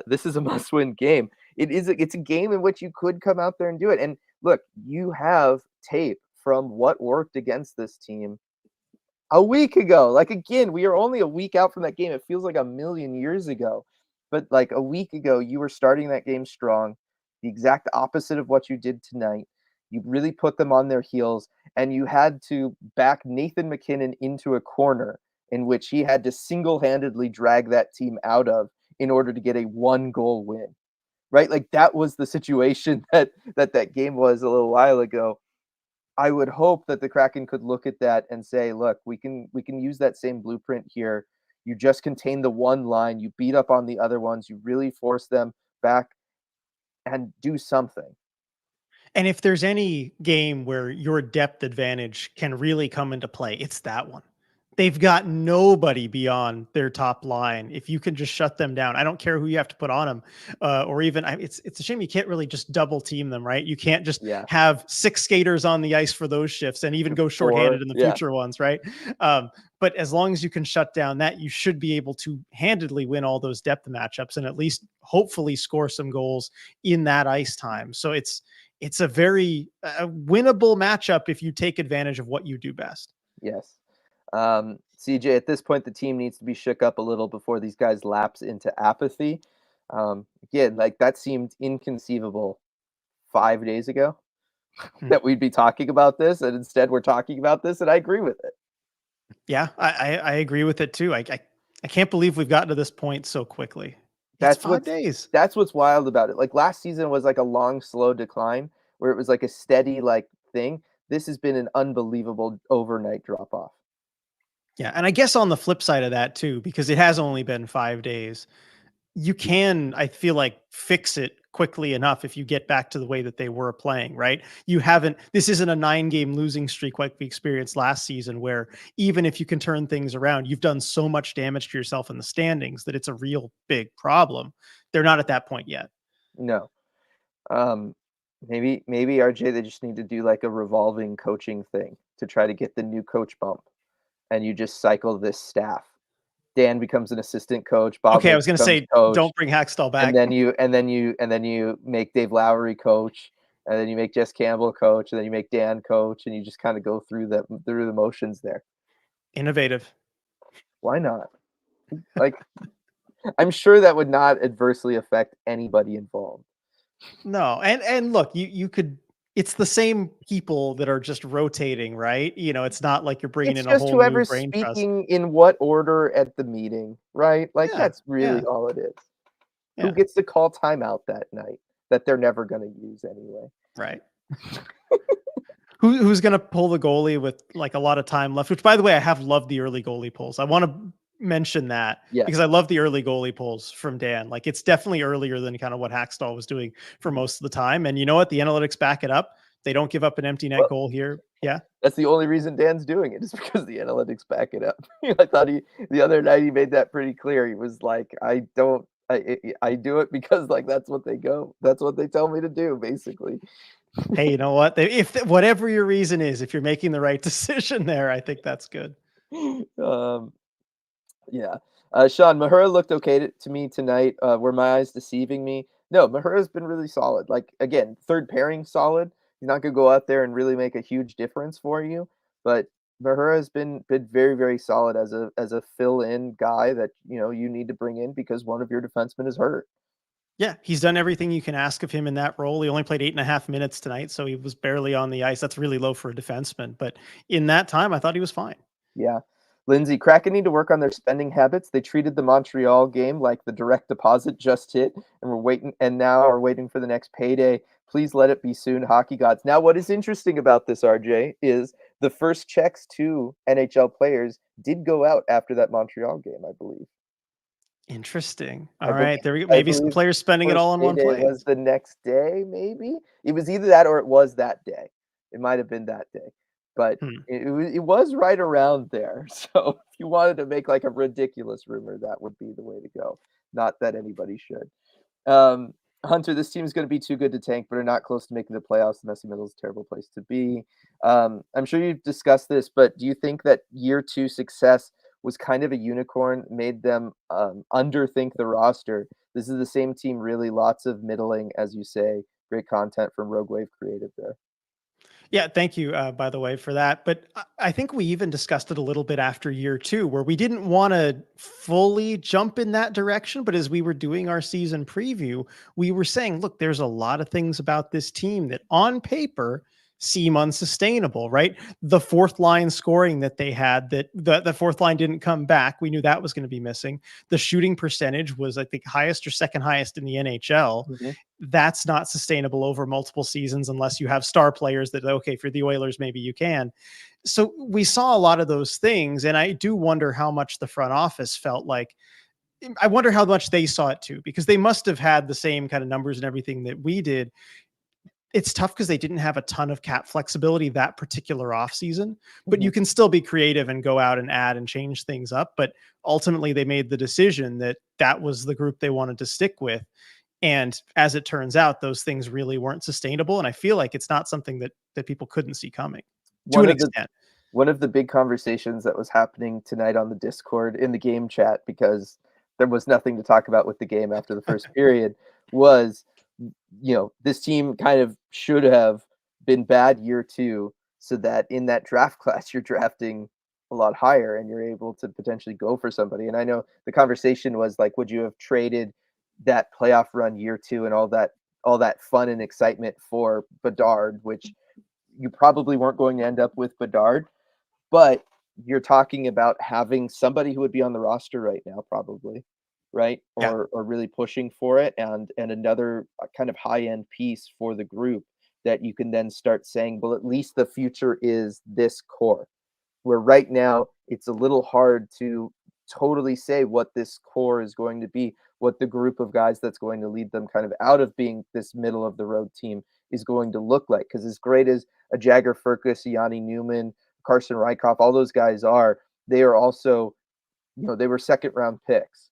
This is a must-win game. It's a game in which you could come out there and do it. And look, you have tape from what worked against this team a week ago. Like again, we are only a week out from that game. It feels like a million years ago. But like a week ago, you were starting that game strong, the exact opposite of what you did tonight. You really put them on their heels, and you had to back Nathan McKinnon into a corner in which he had to single-handedly drag that team out of in order to get a one-goal win. Right? Like that was the situation that game was a little while ago. I would hope that the Kraken could look at that and say, "Look, we can use that same blueprint here. You just contain the one line, you beat up on the other ones, you really force them back and do something." And if there's any game where your depth advantage can really come into play, it's that one. They've got nobody beyond their top line. If you can just shut them down, I don't care who you have to put on them, or even it's a shame you can't really just double team them, right? You can't just Yeah. have 6 skaters on the ice for those shifts and even go shorthanded Or in the yeah. future ones, right? But as long as you can shut down that, you should be able to handedly win all those depth matchups and at least hopefully score some goals in that ice time. So it's a very winnable matchup if you take advantage of what you do best. Yes. CJ, at this point, the team needs to be shook up a little before these guys lapse into apathy. Again, like that seemed inconceivable 5 days ago Hmm. that we'd be talking about this, and instead we're talking about this, and I agree with it. Yeah, I agree with it too. I can't believe we've gotten to this point so quickly. It's That's 5 days. that's what's wild about it. Like last season was like a long, slow decline where it was like a steady like thing. This has been an unbelievable overnight drop off. Yeah, and I guess on the flip side of that too, because it has only been 5 days, you can, I feel like, fix it quickly enough if you get back to the way that they were playing, right? This isn't a 9 game losing streak like we experienced last season, where even if you can turn things around, you've done so much damage to yourself in the standings that it's a real big problem. They're not at that point yet. No. Um, maybe RJ they just need to do like a revolving coaching thing to try to get the new coach bump, and you just cycle this staff Dan becomes an assistant coach, Bob Okay, I Wood was gonna becomes say, coach, don't bring Hackstall and back. then you make Dave Lowry coach, and then you make Jess Campbell coach, and then you make Dan coach, and you just kind of go through the motions there. Innovative. Why not? Like, I'm sure that would not adversely affect anybody involved. No, and look, you could. It's the same people that are just rotating, right? It's not like you're bringing It's in a just whole new whoever's brain trust. speaking in what order at the meeting, right? Like, Yeah, that's really yeah, all it is. Who yeah. gets to call timeout that night that they're never gonna use anyway? Right. Who's gonna pull the goalie with like a lot of time left? Which, by the way, I have loved the early goalie polls. I want to mention that because Yes. I love the early goalie polls from Dan. Like it's definitely earlier than kind of what Hackstall was doing for Mhm. most of the time. And you know what? The analytics back it up. They don't give up an empty net Well, goal here. Yeah. that's the only reason Dan's doing it is because the analytics back it up. I thought he the other night he made that pretty clear. He was like, "I don't I do it because, like, that's what they go. That's what they tell me to do, basically." Hey, you know what? Whatever your reason is, if you're making the right decision there, I think that's good. Um, yeah. Sean, Mahura looked okay to me tonight. Were my eyes deceiving me? No, Mahura's been really solid. Like, again, third pairing solid. He's not gonna go out there and really make a huge difference for you, but Mahura has been very, very solid as a fill-in guy that, you need to bring in because one of your defensemen is hurt. Yeah, he's done everything you can ask of him in that role. He only played 8.5 minutes tonight, so he was barely on the ice. That's really low for a defenseman. But in that time, I thought he was fine. Yeah. Lindsay, Kraken need to work on their spending habits. They treated the Montreal game like the direct deposit just hit, and now are waiting for the next payday. Please let it be soon, hockey gods. Now, what is interesting about this, RJ, is the first checks to NHL players did go out after that Montreal game, I believe. Interesting. I All right, believe there we go. I Maybe some believe players spending it first all in one payday place. was the next day, maybe? It was either that or it was that day. It might have been that day, but Hmm. it was right around there. So if you wanted to make, like, a ridiculous rumor, that would be the way to go. Not that anybody should. Um, Hunter, this team is gonna be too good to tank, but are not close to making the playoffs. The messy middle is a terrible place to be. I'm sure you've discussed this, but do you think that year 2 success was kind of a unicorn, made them, underthink the roster? This is the same team, really, lots of middling, as you say. Great content from Rogue Wave Creative there. Yeah, thank you, by the way, for that. But I think we even discussed it a little bit after year 2, where we didn't want to fully jump in that direction. But as we were doing our season preview, we were saying, look, there's a lot of things about this team that on paper seem unsustainable, right? The fourth line scoring that they had, that the fourth line didn't come back. We knew that was going to be missing. The shooting percentage was, I think, highest or second highest in the NHL. Mhm. That's not sustainable over multiple seasons unless you have star players that, okay, for the Oilers, maybe you can. So we saw a lot of those things. And I do wonder how much the front office felt like, I wonder how much they saw it too, because they must have had the same kind of numbers and everything that we did. It's tough because they didn't have a ton of cap flexibility that particular offseason, but Mhm. you can still be creative and go out and add and change things up. But ultimately, they made the decision that that was the group they wanted to stick with. And as it turns out, those things really weren't sustainable. And I feel like it's not something that people couldn't see coming to One an of the extent. one of the big conversations that was happening tonight on the Discord in the game chat, because there was nothing to talk about with the game after the first period, was, this team kind of should have been bad year 2 so that in that draft class, you're drafting a lot higher and you're able to potentially go for somebody. And I know the conversation was like, would you have traded that playoff run year 2 and all that fun and excitement for Bedard, which you probably weren't going to end up with Bedard, but you're talking about having somebody who would be on the roster right now, probably, right? Yeah. Or really pushing for it, and another kind of high end piece for the group that you can then start saying, well, at least the future is this core. Where right now it's a little hard to totally say what this core is going to be, what the group of guys that's going to lead them kind of out of being this middle of the road team is going to look like. Because as great as a Jagger Furcus, Yanni Newman, Carson Rykoff, all those guys are, they are also, they were second round picks,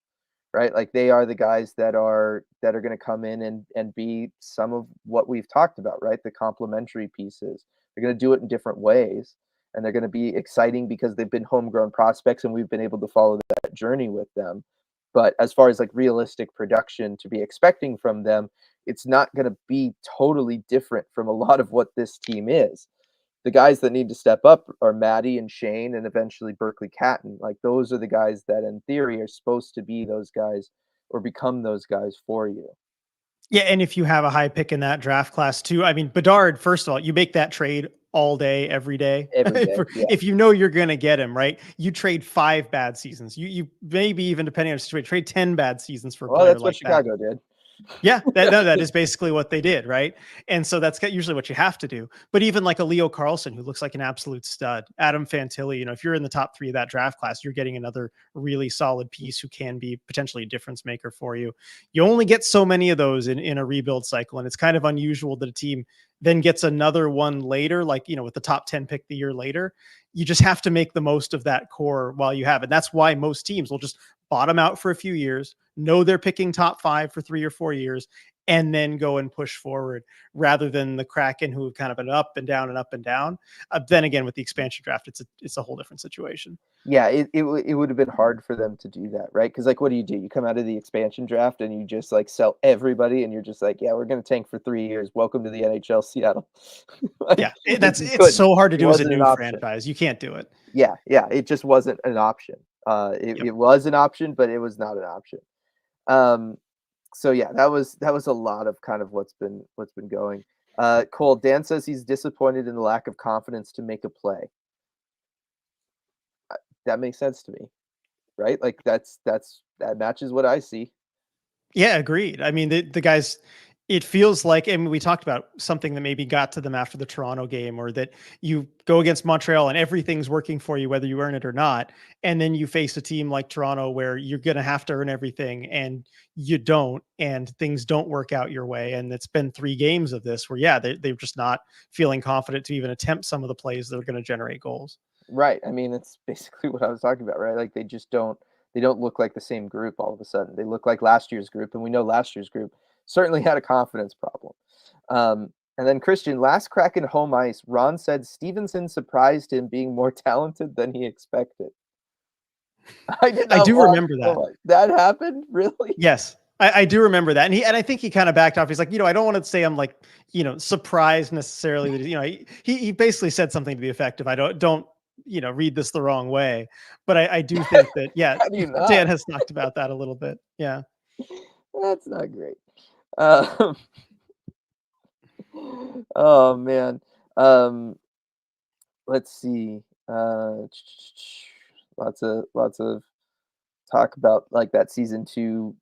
right? Like they are the guys that are going to come in and be some of what we've talked about, right? The complementary pieces. They're going to do it in different ways. and they're going to be exciting because they've been homegrown prospects and we've been able to follow that journey with them. But as far as like realistic production to be expecting from them, it's not going to be totally different from a lot of what this team is. The guys that need to step up are Maddie and Shane and eventually Berkeley Catton. Like those are the guys that in theory are supposed to be those guys or become those guys for you. Yeah, and if you have a high pick in that draft class too, I mean, Bedard, first of all, you make that trade all day, every day. Every day, yeah. If you know you're going to get him, right? You trade 5 bad seasons. You maybe even depending on the situation, trade 10 bad seasons for a Well, player that's what like that. Chicago did. Yeah, that is basically what they did, right? And so that's usually what you have to do. But even like a Leo Carlson, who looks like an absolute stud, Adam Fantilli, if you're in the top 3 of that draft class, you're getting another really solid piece who can be potentially a difference maker for you. You only get so many of those in a rebuild cycle, and it's kind of unusual that a team then gets another one later, like, with the top 10 pick the year later. You just have to make the most of that core while you have it. That's why most teams will just bottom out for a few years, know they're picking top 5 for 3 or 4 years, and then go and push forward, rather than the Kraken who have kind of been up and down and up and down. Then again, with the expansion draft, it's a whole different situation. Yeah, it would have been hard for them to do that, right? Because like, what do? You come out of the expansion draft and you just like sell everybody, and you're just like, yeah, we're going to tank for 3 years. Welcome to the NHL, Seattle. Like, Yeah, you it's couldn't. so hard to It do as a wasn't an new option. franchise. You can't do it. Yeah, it just wasn't an option. Yep. It was an option, but it was not an option. Um, so yeah, that was a lot of kind of what's been going. Cole, Dan says he's disappointed in the lack of confidence to make a play. That makes sense to me, right? Like that matches what I see. Yeah, agreed. I mean, the guys, it feels like, and we talked about something that maybe got to them after the Toronto game, or that you go against Montreal and everything's working for you, whether you earn it or not. And then you face a team like Toronto where you're going to have to earn everything and you don't, and things don't work out your way. And it's been 3 games of this where, yeah, they're just not feeling confident to even attempt some of the plays that are going to generate goals. Right. I mean, it's basically what I was talking about, right? Like they don't look like the same group all of a sudden. They look like last year's group, and we know last year's group certainly had a confidence problem. And then Christian, last Kraken home ice, Ron said Stevenson surprised him being more talented than he expected. I did I not do watch remember that. home ice. That happened? Really? Yes, I do remember that. And I think he kind of backed off. He's like, I don't want to say I'm like, surprised necessarily that, he basically said something to the effect of, I don't, read this the wrong way. But I do think that, yeah, How do you not? Dan has talked about that a little bit. Yeah. That's not great. Um, oh man. Um, let's see. Lots of talk about like that season 2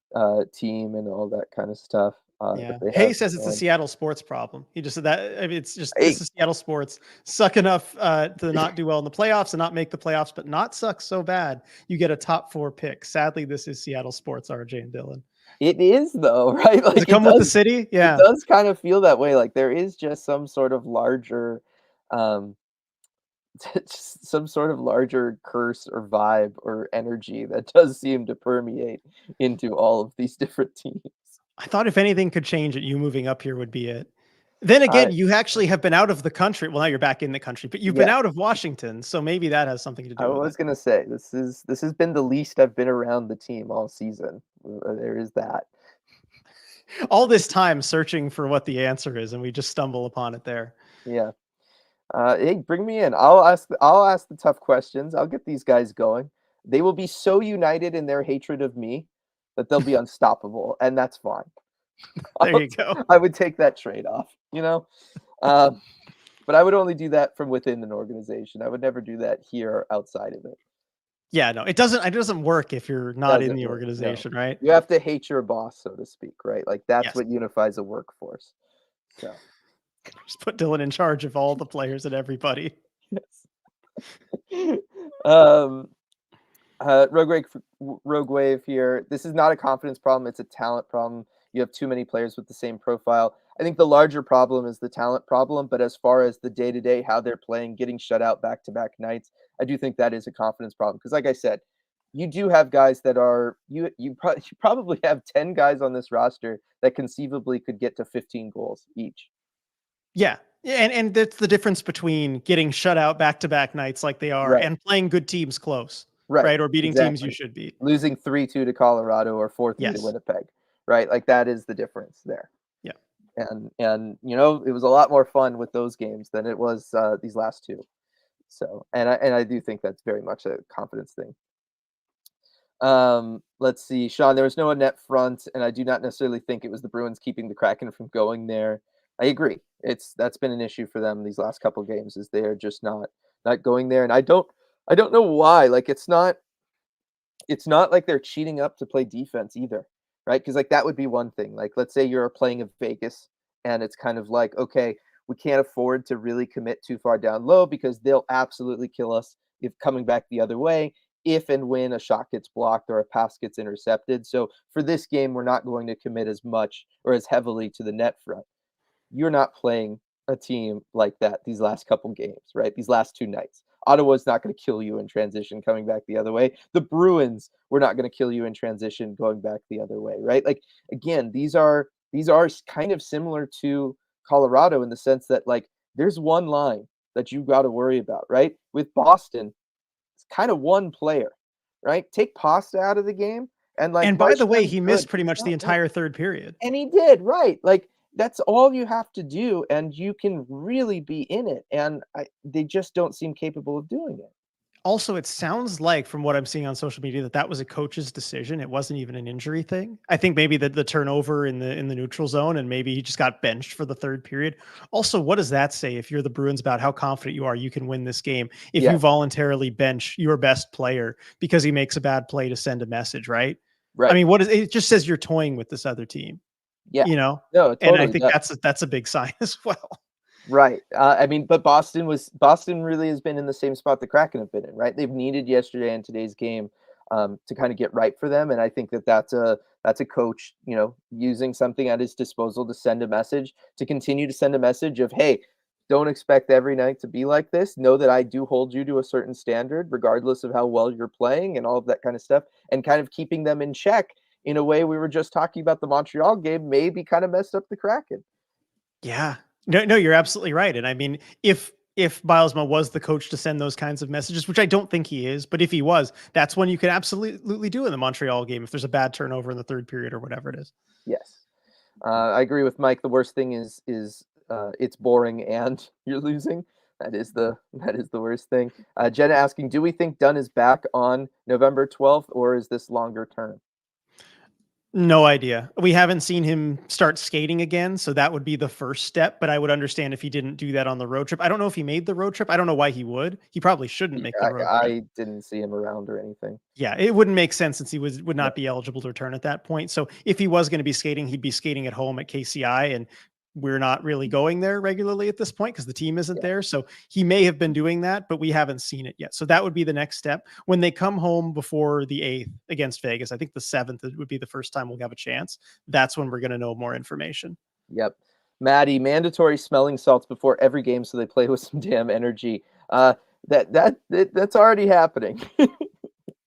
team and all that kind of stuff that Yeah. they Hay have says it's a going. Seattle sports problem. He just said that. I mean, this Hey, is Seattle sports. Suck enough to not do well in the playoffs and not make the playoffs, but not suck so bad you get a top 4 pick. Sadly, this is Seattle sports, RJ and Dylan. it is though, right? Does it Like it come with the does city? it Yeah. does kind of feel that way. Like there is just some sort of larger um just some sort of larger curse or vibe or energy that does seem to permeate into all of these different teams. I thought if anything could change it, you moving up here would be it. Then I again, you actually have been out of the country. Well, now you're back in the country, but you've been Yeah, out of Washington, so maybe that has something to I do with it. was gonna say this has been the least I've been around the team all season. There is that. All this time searching for what the answer is, and we just stumble upon it there. Yeah. Hey, bring me in. I'll ask the tough questions. I'll get these guys going. They will be so united in their hatred of me that they'll be unstoppable, and that's fine. There you go. I would take that trade off, you know? Um, but I would only do that from within an organization. I would never do that here or outside of it. Yeah, no, it doesn't work if you're not in Doesn't the work. No. organization, right? You have to hate your boss, so to speak, right? Like that's Yes. what unifies a workforce. So Just put Dylan in charge of all the players and everybody. yes. um Rogue Wave here. This is not a confidence problem, it's a talent problem. You have too many players with the same profile. I think the larger problem is the talent problem, but as far as the day-to-day, how they're playing, getting shut out back-to-back nights, I do think that is a confidence problem. Because like I said, you do have guys that are you probably have 10 guys on this roster that conceivably could get to 15 goals each. Yeah. Yeah, and that's the difference between getting shut out back-to-back nights like they are Right. and playing good teams close, Right. right? Or beating teams you Exactly. should beat. Losing 3-2 to Colorado or 4-3 to Yes. Winnipeg, right? Like, that is the difference there. Yeah. And, it was a lot more fun with those games than it was, these last 2. So, and I do think that's very much a confidence thing. Let's see, Sean, there was no net front, and I do not necessarily think it was the Bruins keeping the Kraken from going there. I agree. That's been an issue for them these last couple games is they're just not going there, and I don't know why. Like it's not like they're cheating up to play defense either, right? Because like that would be one thing. Like let's say you're playing a Vegas and it's kind of like, okay, we can't afford to really commit too far down low because they'll absolutely kill us if coming back the other way, if and when a shot gets blocked or a pass gets intercepted. So for this game, we're not going to commit as much or as heavily to the net front. You're not playing a team like that these last couple games, right? These last 2 nights. Ottawa's not gonna kill you in transition coming back the other way. The Bruins were not gonna kill you in transition going back the other way, right? Like, again, these are kind of similar to Colorado in the sense that, like, there's one line that you've gotta worry about, right? With Boston, it's kinda one player, right? Take Pasta out of the game, and, like, And by the way, Marchand's he good, missed but pretty he's much the not like entire third period. and he did, right, like, that's all you have to do, and you can really be in it, and they just don't seem capable of doing it. Also, it sounds like from what I'm seeing on social media that that was a coach's decision. It wasn't even an injury thing. I think maybe the turnover in the neutral zone and maybe he just got benched for the third period. Also, what does that say if you're the Bruins about how confident you are you can win this game if you Yes, voluntarily bench your best player because he makes a bad play to send a message, right? I right, mean, what is it just says you're toying with this other team, yeah. you know? No, it And I totally think does. that's a big sign as well. Right, I mean, but Boston really has been in the same spot the Kraken have been in, right? They've needed yesterday and today's game, to kinda get right for them, and I think that that's a coach, using something at his disposal to send a message, to continue to send a message of, "Hey, don't expect every night to be like this. Know that I do hold you to a certain standard regardless of how well you're playing," and all of that kinda stuff, and kind of keeping them in check in a way we were just talking about the Montreal game maybe kinda messed up the Kraken. Yeah. No, you're absolutely right. And I mean, if Bilesma was the coach to send those kinds of messages, which I don't think he is, but if he was, that's when you could absolutely do in the Montreal game if there's a bad turnover in the third period or whatever it is. Yes. I agree with Mike. The worst thing is it's boring and you're losing. That is the worst thing. Jenna asking, do we think Dunn is back on November 12th, or is this longer term? No idea. We haven't seen him start skating again, so that would be the first step. But I would understand if he didn't do that on the road trip. I don't know if he made the road trip. I don't know why he would. He probably shouldn't Yeah, make the road trip. I didn't see him around or anything. Yeah, it wouldn't make sense since he would No, not be eligible to return at that point. So if he was going to be skating, he'd be skating at home at KCI, and we're not really going there regularly at this point because the team isn't yeah, there. So he may have been doing that, but we haven't seen it yet. So that would be the next step when they come home before the 8th against Vegas. I think the 7th would be the first time we'll have a chance. That's when we're going to know more information. yep. Maddie, mandatory smelling salts before every game so they play with some damn energy. That's already happening.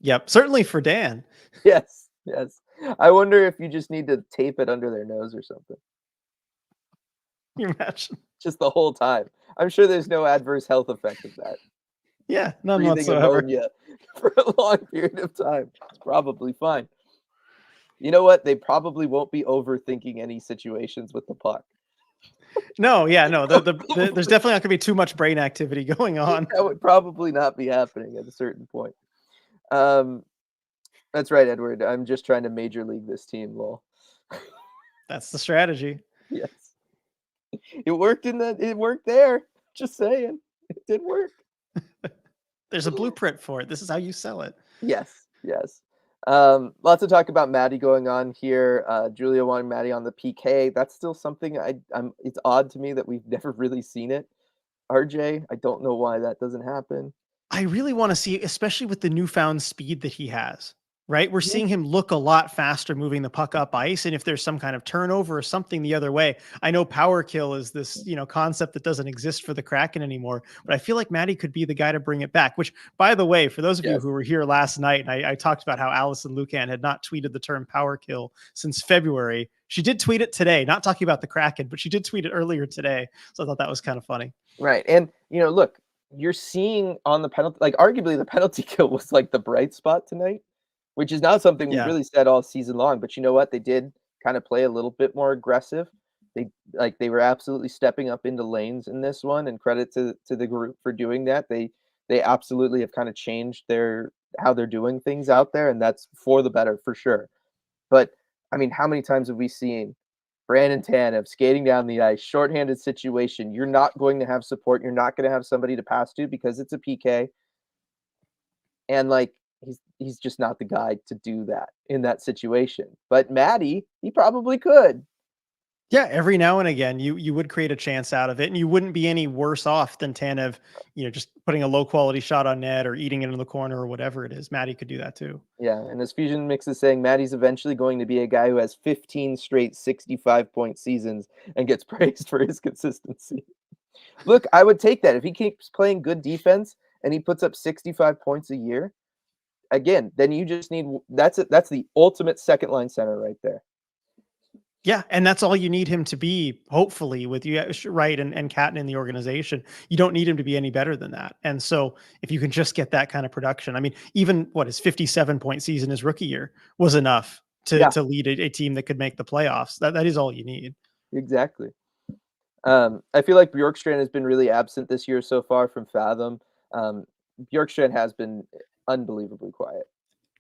Yep, certainly for Dan. Yes, yes. I wonder if you just need to tape it under their nose or something. Can you imagine? Just the whole time. I'm sure there's no adverse health effect of that. Yeah, none Breathing whatsoever. ammonia for a long period of time. It's probably fine. You know what? They probably won't be overthinking any situations with the puck. No, yeah, no. There's definitely not going to be too much brain activity going on. That would probably not be happening at a certain point. Um, that's right, Edward. I'm just trying to major league this team, lol. That's the strategy. Yes. It worked there. Just saying. It did work. There's a blueprint for it. This is how you sell it. Yes, yes. Lots of talk about Maddie going on here. Julia wanting Maddie on the PK. That's still something it's odd to me that we've never really seen it. RJ, I don't know why that doesn't happen. I really want to see, especially with the newfound speed that he has. right? We're Mhm. seeing him look a lot faster moving the puck up ice. And if there's some kind of turnover or something the other way, I know power kill is this, concept that doesn't exist for the Kraken anymore, but I feel like Maddie could be the guy to bring it back, which, by the way, for those of you Yes. who were here last night, and I talked about how Allison Lucan had not tweeted the term power kill since February. She did tweet it today, not talking about the Kraken, but she did tweet it earlier today. So I thought that was kind of funny. Right, and, look, you're seeing on the penalty, like, arguably, the penalty kill was, like, the bright spot tonight, which is not something we've Yeah. really said all season long, but you know what? They did kinda play a little bit more aggressive. They were absolutely stepping up into lanes in this one, and credit to the group for doing that. They absolutely have kinda changed their how they're doing things out there, and that's for the better, for sure. But, I mean, how many times have we seen Brandon Tanev skating down the ice, shorthanded situation? You're not going to have support. You're not going to have somebody to pass to because it's a PK. And like he's just not the guy to do that in that situation. But Maddie, he probably could. Yeah, every now and again, you would create a chance out of it, and you wouldn't be any worse off than Tanev, just putting a low quality shot on net or eating it in the corner or whatever it is. Maddie could do that too. Yeah, and as Fusion Mix is saying, Maddie's eventually going to be a guy who has 15 straight 65-point seasons and gets praised for his consistency. Look, I would take that if he keeps playing good defense and he puts up 65 points a year. Again, then you just need that's it. That's the ultimate second line center right there. Yeah, and that's all you need him to be, hopefully, with you, right, and Catton in the organization. You don't need him to be any better than that. And so if you can just get that kind of production, I mean, even what his 57-point season his rookie year was enough Yeah, to lead a team that could make the playoffs. That is all you need. exactly. I feel like Bjorkstrand has been really absent this year so far from Fathom. Um, Bjorkstrand has been unbelievably quiet.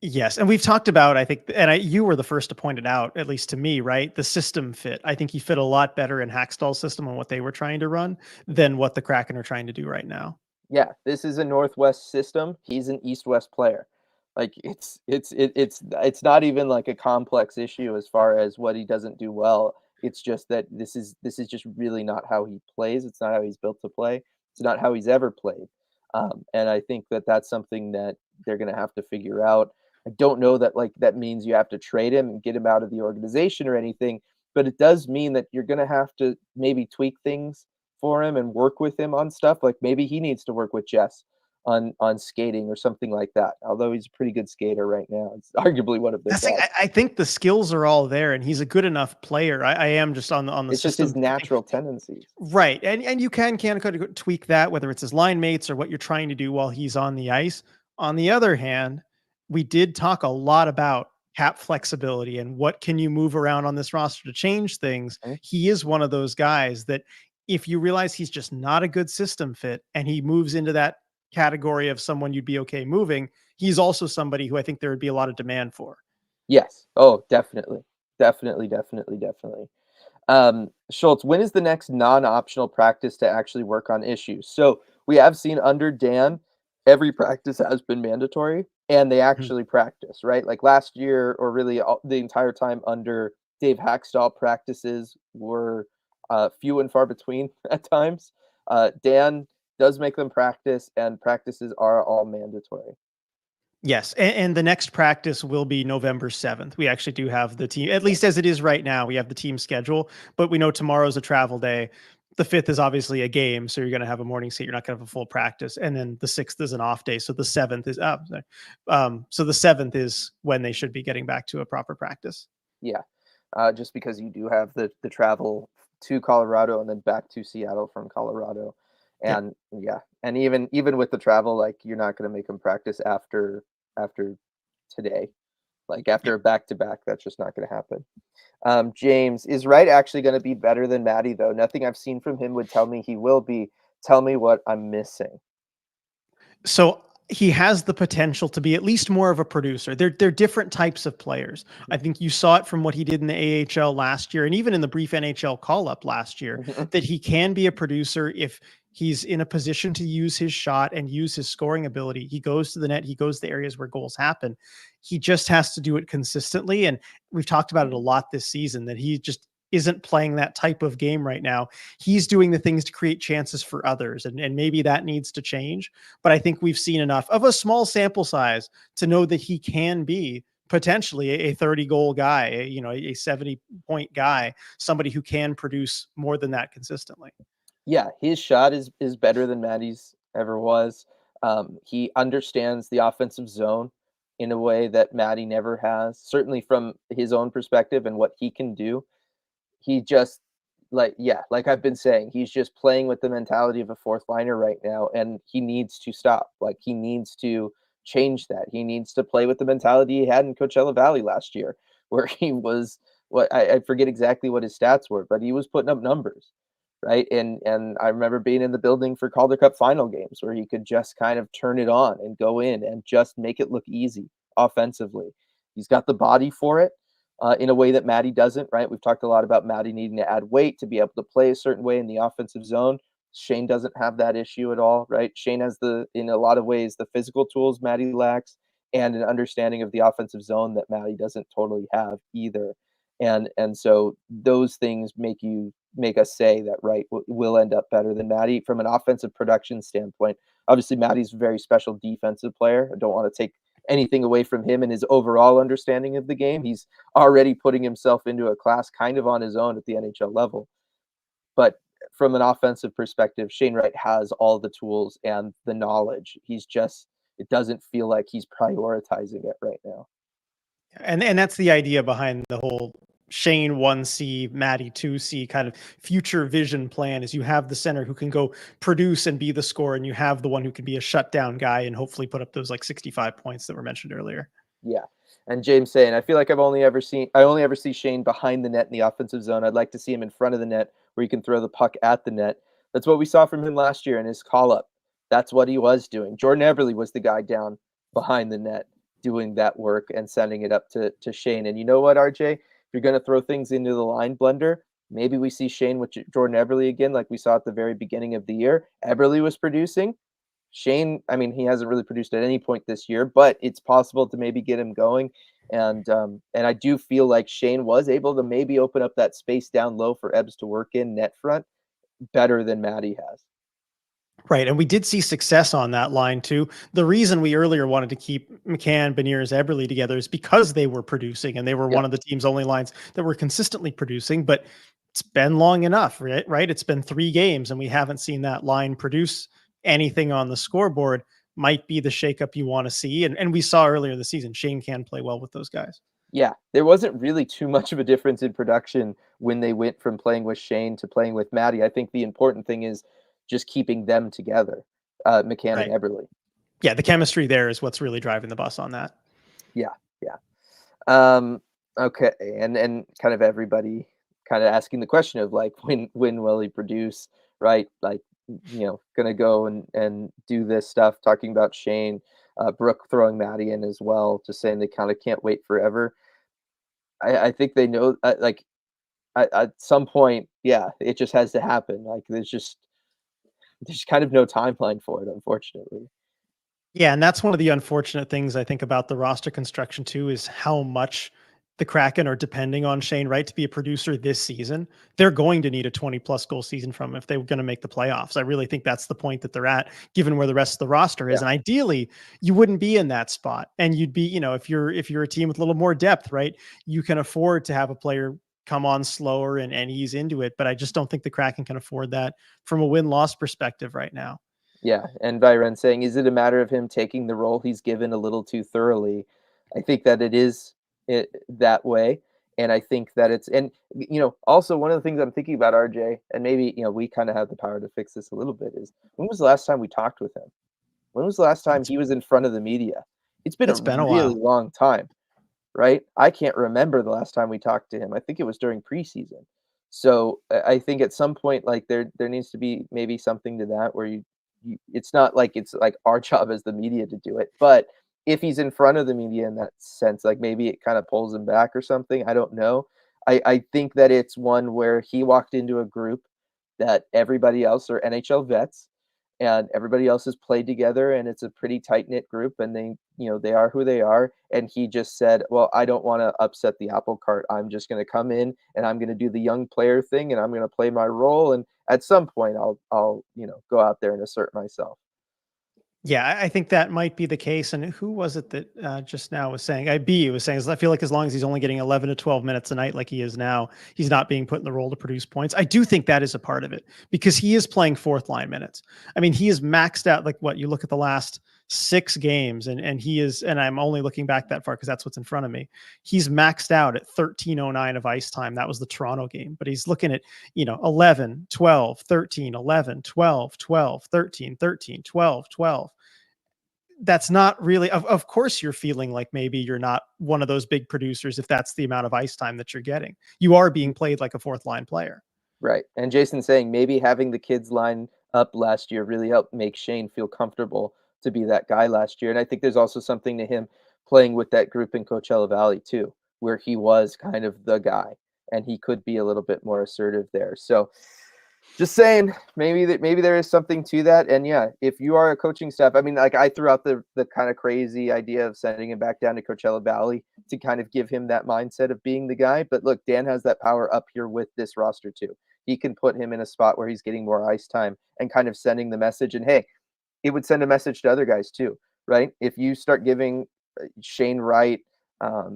Yes, and we've talked about, I think, and you were the first to point it out, at least to me, right? The system fit. I think he fit a lot better in Hackstall's system on what they were trying to run than what the Kraken are trying to do right now. Yeah, this is a Northwest system. He's an East-West player. Like it's not even like a complex issue as far as what he doesn't do well. It's just that this is just really not how he plays. It's not how he's built to play. It's not how he's ever played. And I think that that's something that they're going to have to figure out. I don't know that like that means you have to trade him and get him out of the organization or anything, but it does mean that you're going to have to maybe tweak things for him and work with him on stuff. Like maybe he needs to work with Jess on skating or something like that. Although he's a pretty good skater right now, it's arguably one of their That's the thing. best. I think the skills are all there, and he's a good enough player. I am just on the It's just his system thing. natural tendencies. Right, and you can kind of tweak that, whether it's his line mates or what you're trying to do while he's on the ice. On the other hand, we did talk a lot about cap flexibility and what can you move around on this roster to change things. Mhm. He is one of those guys that if you realize he's just not a good system fit and he moves into that category of someone you'd be okay moving, he's also somebody who I think there would be a lot of demand for. Yes. Oh, definitely. Definitely, definitely, definitely. Schultz, when is the next non-optional practice to actually work on issues? So we have seen under Dan, every practice has been mandatory, and they Mhm. actually practice, right? Like last year, or really the entire time under Dave Hackstall, practices were few and far between at times. Dan does make them practice, and practices are all mandatory. Yes, and the next practice will be November 7th. We actually do have the team, at least as it is right now, we have the team schedule, but we know tomorrow's a travel day. The 5th is obviously a game, so you're going to have a morning skate. You're not going to have a full practice, and then the 6th is an off day. So the 7th is up. So the 7th is when they should be getting back to a proper practice. Yeah, just because you do have the travel to Colorado and then back to Seattle from Colorado, Yep. and yeah, and even with the travel, like you're not going to make them practice after today, like after Yep. a back to back. That's just not going to happen. James, is Wright actually going to be better than Maddie though? Nothing I've seen from him would tell me he will be. Tell me what I'm missing. So he has the potential to be at least more of a producer. They're different types of players. I think you saw it from what he did in the AHL last year and even in the brief NHL call up last year that he can be a producer if he's in a position to use his shot and use his scoring ability. He goes to the net, he goes to areas where goals happen. He just has to do it consistently, and we've talked about it a lot this season that he just isn't playing that type of game right now. He's doing the things to create chances for others, and maybe that needs to change. But I think we've seen enough of a small sample size to know that he can be potentially a 30-goal guy, a 70-point guy, somebody who can produce more than that consistently. Yeah, his shot is better than Maddie's ever was. He understands the offensive zone in a way that Maddie never has, certainly from his own perspective and what he can do. He just like I've been saying, he's just playing with the mentality of a fourth liner right now, and he needs to stop. Like he needs to change that. He needs to play with the mentality he had in Coachella Valley last year, where he was what I forget exactly what his stats were, but he was putting up numbers, right? And I remember being in the building for Calder Cup final games where he could just kind of turn it on and go in and just make it look easy offensively. He's got the body for it in a way that Maddie doesn't, right? We've talked a lot about Maddie needing to add weight to be able to play a certain way in the offensive zone. Shane doesn't have that issue at all, right? Shane has in a lot of ways, the physical tools Maddie lacks and an understanding of the offensive zone that Maddie doesn't totally have either. And so those things make us say that will end up better than Maddie from an offensive production standpoint. Obviously, Maddie's a very special defensive player. I don't want to take anything away from him and his overall understanding of the game. He's already putting himself into a class kind of on his own at the NHL level. But from an offensive perspective, Shane Wright has all the tools and the knowledge. It doesn't feel like he's prioritizing it right now. And that's the idea behind the whole Shane 1C, Maddie 2C kind of future vision plan, is you have the center who can go produce and be the scorer, and you have the one who can be a shutdown guy and hopefully put up those like 65 points that were mentioned earlier. Yeah. And James saying, I feel like I only ever see Shane behind the net in the offensive zone. I'd like to see him in front of the net where he can throw the puck at the net. That's what we saw from him last year in his call up. That's what he was doing. Jordan Eberle was the guy down behind the net doing that work and sending it up to Shane. And you know what, RJ? If you're going to throw things into the line blender, maybe we see Shane with Jordan Eberle again, like we saw at the very beginning of the year. Eberle was producing. Shane, I mean, he hasn't really produced at any point this year, but it's possible to maybe get him going. And I do feel like Shane was able to maybe open up that space down low for Ebbs to work in net front better than Maddie has. Right. And we did see success on that line too. The reason we earlier wanted to keep McCann, Beniers, Eberle together is because they were producing and they were one of the team's only lines that were consistently producing. But it's been long enough, right? It's been 3 games and we haven't seen that line produce anything on the scoreboard. Might be the shakeup you want to see. And we saw earlier this season, Shane can play well with those guys. Yeah, there wasn't really too much of a difference in production when they went from playing with Shane to playing with Maddie. I think the important thing is just keeping them together, McCann and Right. Eberle. Yeah, the chemistry there is what's really driving the bus on that. Yeah, yeah. Okay, and kind of everybody kind of asking the question of like when will he produce, right? Like gonna go and do this stuff. Talking about Shane, Brooke throwing Maddie in as well, just saying they kind of can't wait forever. I think they know like at some point, yeah, it just has to happen. Like there's kind of no timeline for it, unfortunately. Yeah, and that's one of the unfortunate things I think about the roster construction too, is how much the Kraken are depending on Shane Wright to be a producer this season. They're going to need a 20+ goal season from him if they're going to make the playoffs. I really think that's the point that they're at, given where the rest of the roster is. Yeah. And ideally, you wouldn't be in that spot. And you'd be, if you're a team with a little more depth, right, you can afford to have a player come on slower and ease into it. But I just don't think the Kraken can afford that from a win-loss perspective right now. Yeah, and Byron saying, is it a matter of him taking the role he's given a little too thoroughly? I think that it is that way, and I think that it's also one of the things I'm thinking about RJ, and maybe we kind of have the power to fix this a little bit. Is when was the last time we talked with him? When was the last time he was in front of the media? It's been a a really while. long time, right? I can't remember the last time we talked to him. I think it was during preseason. So I think at some point, like there needs to be maybe something to that where it's not like it's like our job as the media to do it, but if he's in front of the media in that sense, like maybe it kind of pulls him back or something. I don't know. I think that it's one where he walked into a group that everybody else are NHL vets and everybody else has played together and it's a pretty tight knit group and they are who they are. And he just said, well, I don't want to upset the apple cart. I'm just going to come in and I'm going to do the young player thing and I'm going to play my role. And at some point I'll go out there and assert myself. Yeah, I think that might be the case. And who was it that just now was saying? B was saying, I feel like as long as he's only getting 11 to 12 minutes a night like he is now, he's not being put in the role to produce points. I do think that is a part of it because he is playing fourth line minutes. I mean, he is maxed out. Like what you look at the last 6 games, and he is, and I'm only looking back that far because that's what's in front of me. He's maxed out at 13:09 of ice time. That was the Toronto game, but he's looking at, 11, 12, 13, 11, 12, 12, 13, 13, 12, 12. That's not really, of course you're feeling like maybe you're not one of those big producers if that's the amount of ice time that you're getting. You are being played like a fourth line player. Right. And Jason saying maybe having the kids line up last year really helped make Shane feel comfortable to be that guy last year. And I think there's also something to him playing with that group in Coachella Valley too, where he was kind of the guy and he could be a little bit more assertive there. So just saying, maybe there is something to that. And yeah, if you are a coaching staff, I mean, like I threw out the kind of crazy idea of sending him back down to Coachella Valley to kind of give him that mindset of being the guy. But look, Dan has that power up here with this roster too. He can put him in a spot where he's getting more ice time and kind of sending the message. And hey, it would send a message to other guys too, right? If you start giving Shane Wright,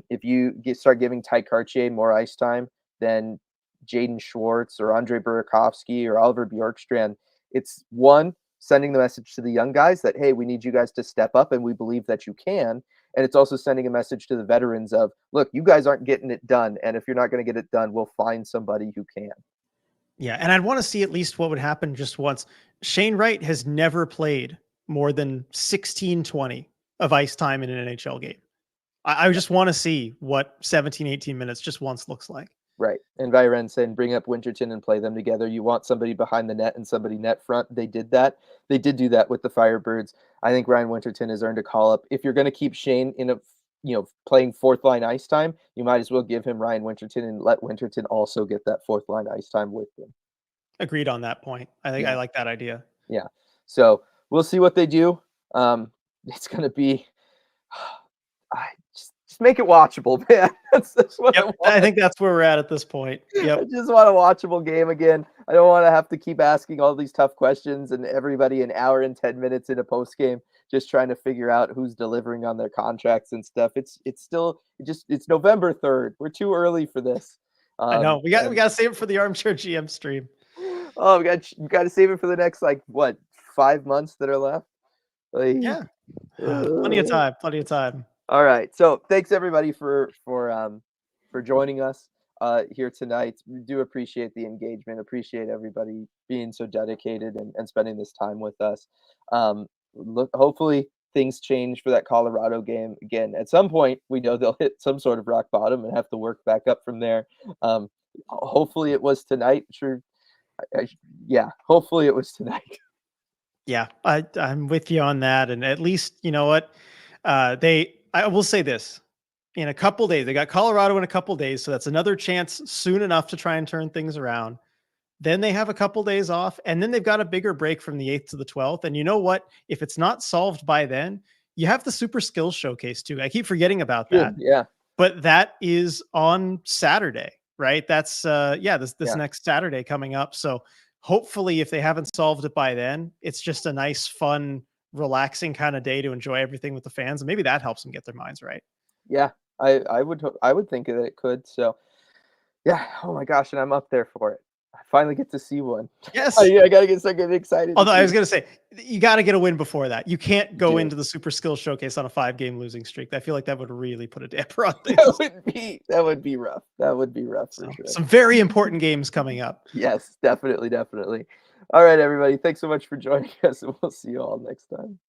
if you start giving Ty Cartier more ice time, then Jaden Schwartz or Andre Burakovsky or Oliver Bjorkstrand. It's one, sending the message to the young guys that, hey, we need you guys to step up and we believe that you can. And it's also sending a message to the veterans of, look, you guys aren't getting it done. And if you're not going to get it done, we'll find somebody who can. Yeah. And I'd want to see at least what would happen just once. Shane Wright has never played more than 16-20 of ice time in an NHL game. I just want to see what 17, 18 minutes just once looks like. Right. And Viren saying bring up Winterton and play them together. You want somebody behind the net and somebody net front. They did that. They did do that with the Firebirds. I think Ryan Winterton has earned a call up. If you're going to keep Shane in a playing fourth line ice time, you might as well give him Ryan Winterton and let Winterton also get that fourth line ice time with him. Agreed on that point. I think I like that idea. Yeah. So we'll see what they do. It's going to be I just make it watchable, man. That's what Yep, I think that's where we're at this point. Yep. I just want a watchable game again. I don't want to have to keep asking all these tough questions and everybody an hour and 10 minutes in a post game just trying to figure out who's delivering on their contracts and stuff. It's November 3rd. We're too early for this. I know. We got to save it for the Armchair GM stream. Oh, we got to save it for the next 5 months that are left. Yeah. Plenty of time. All right. So thanks everybody for joining us here tonight. We do appreciate the engagement. Appreciate everybody being so dedicated and spending this time with us. Hopefully things change for that Colorado game again. At some point, we know they'll hit some sort of rock bottom and have to work back up from there. Hopefully it was tonight. Sure. Hopefully it was tonight. Yeah, I'm with you on that. And at least, you know what? I will say this, in a couple days, they got Colorado in a couple days. So that's another chance soon enough to try and turn things around. Then they have a couple days off and then they've got a bigger break from the 8th to the 12th. And you know what? If it's not solved by then, you have the super skills showcase too. I keep forgetting about that. Yeah. But that is on Saturday, right? That's this next Saturday coming up. So hopefully if they haven't solved it by then, it's just a nice, fun, relaxing kind of day to enjoy everything with the fans. And maybe that helps them get their minds right. Yeah, I would think that it could. So yeah, oh my gosh, and I'm up there for it. I finally get to see one. Yes. I gotta start getting excited. Although I was gonna say you got to get a win before that. You can't go into the super skill showcase on a 5-game losing streak. I feel like that would really put a damper on things. That would be rough. That would be rough for sure. Some very important games coming up. Yes, definitely. All right, everybody. Thanks so much for joining us, and we'll see you all next time.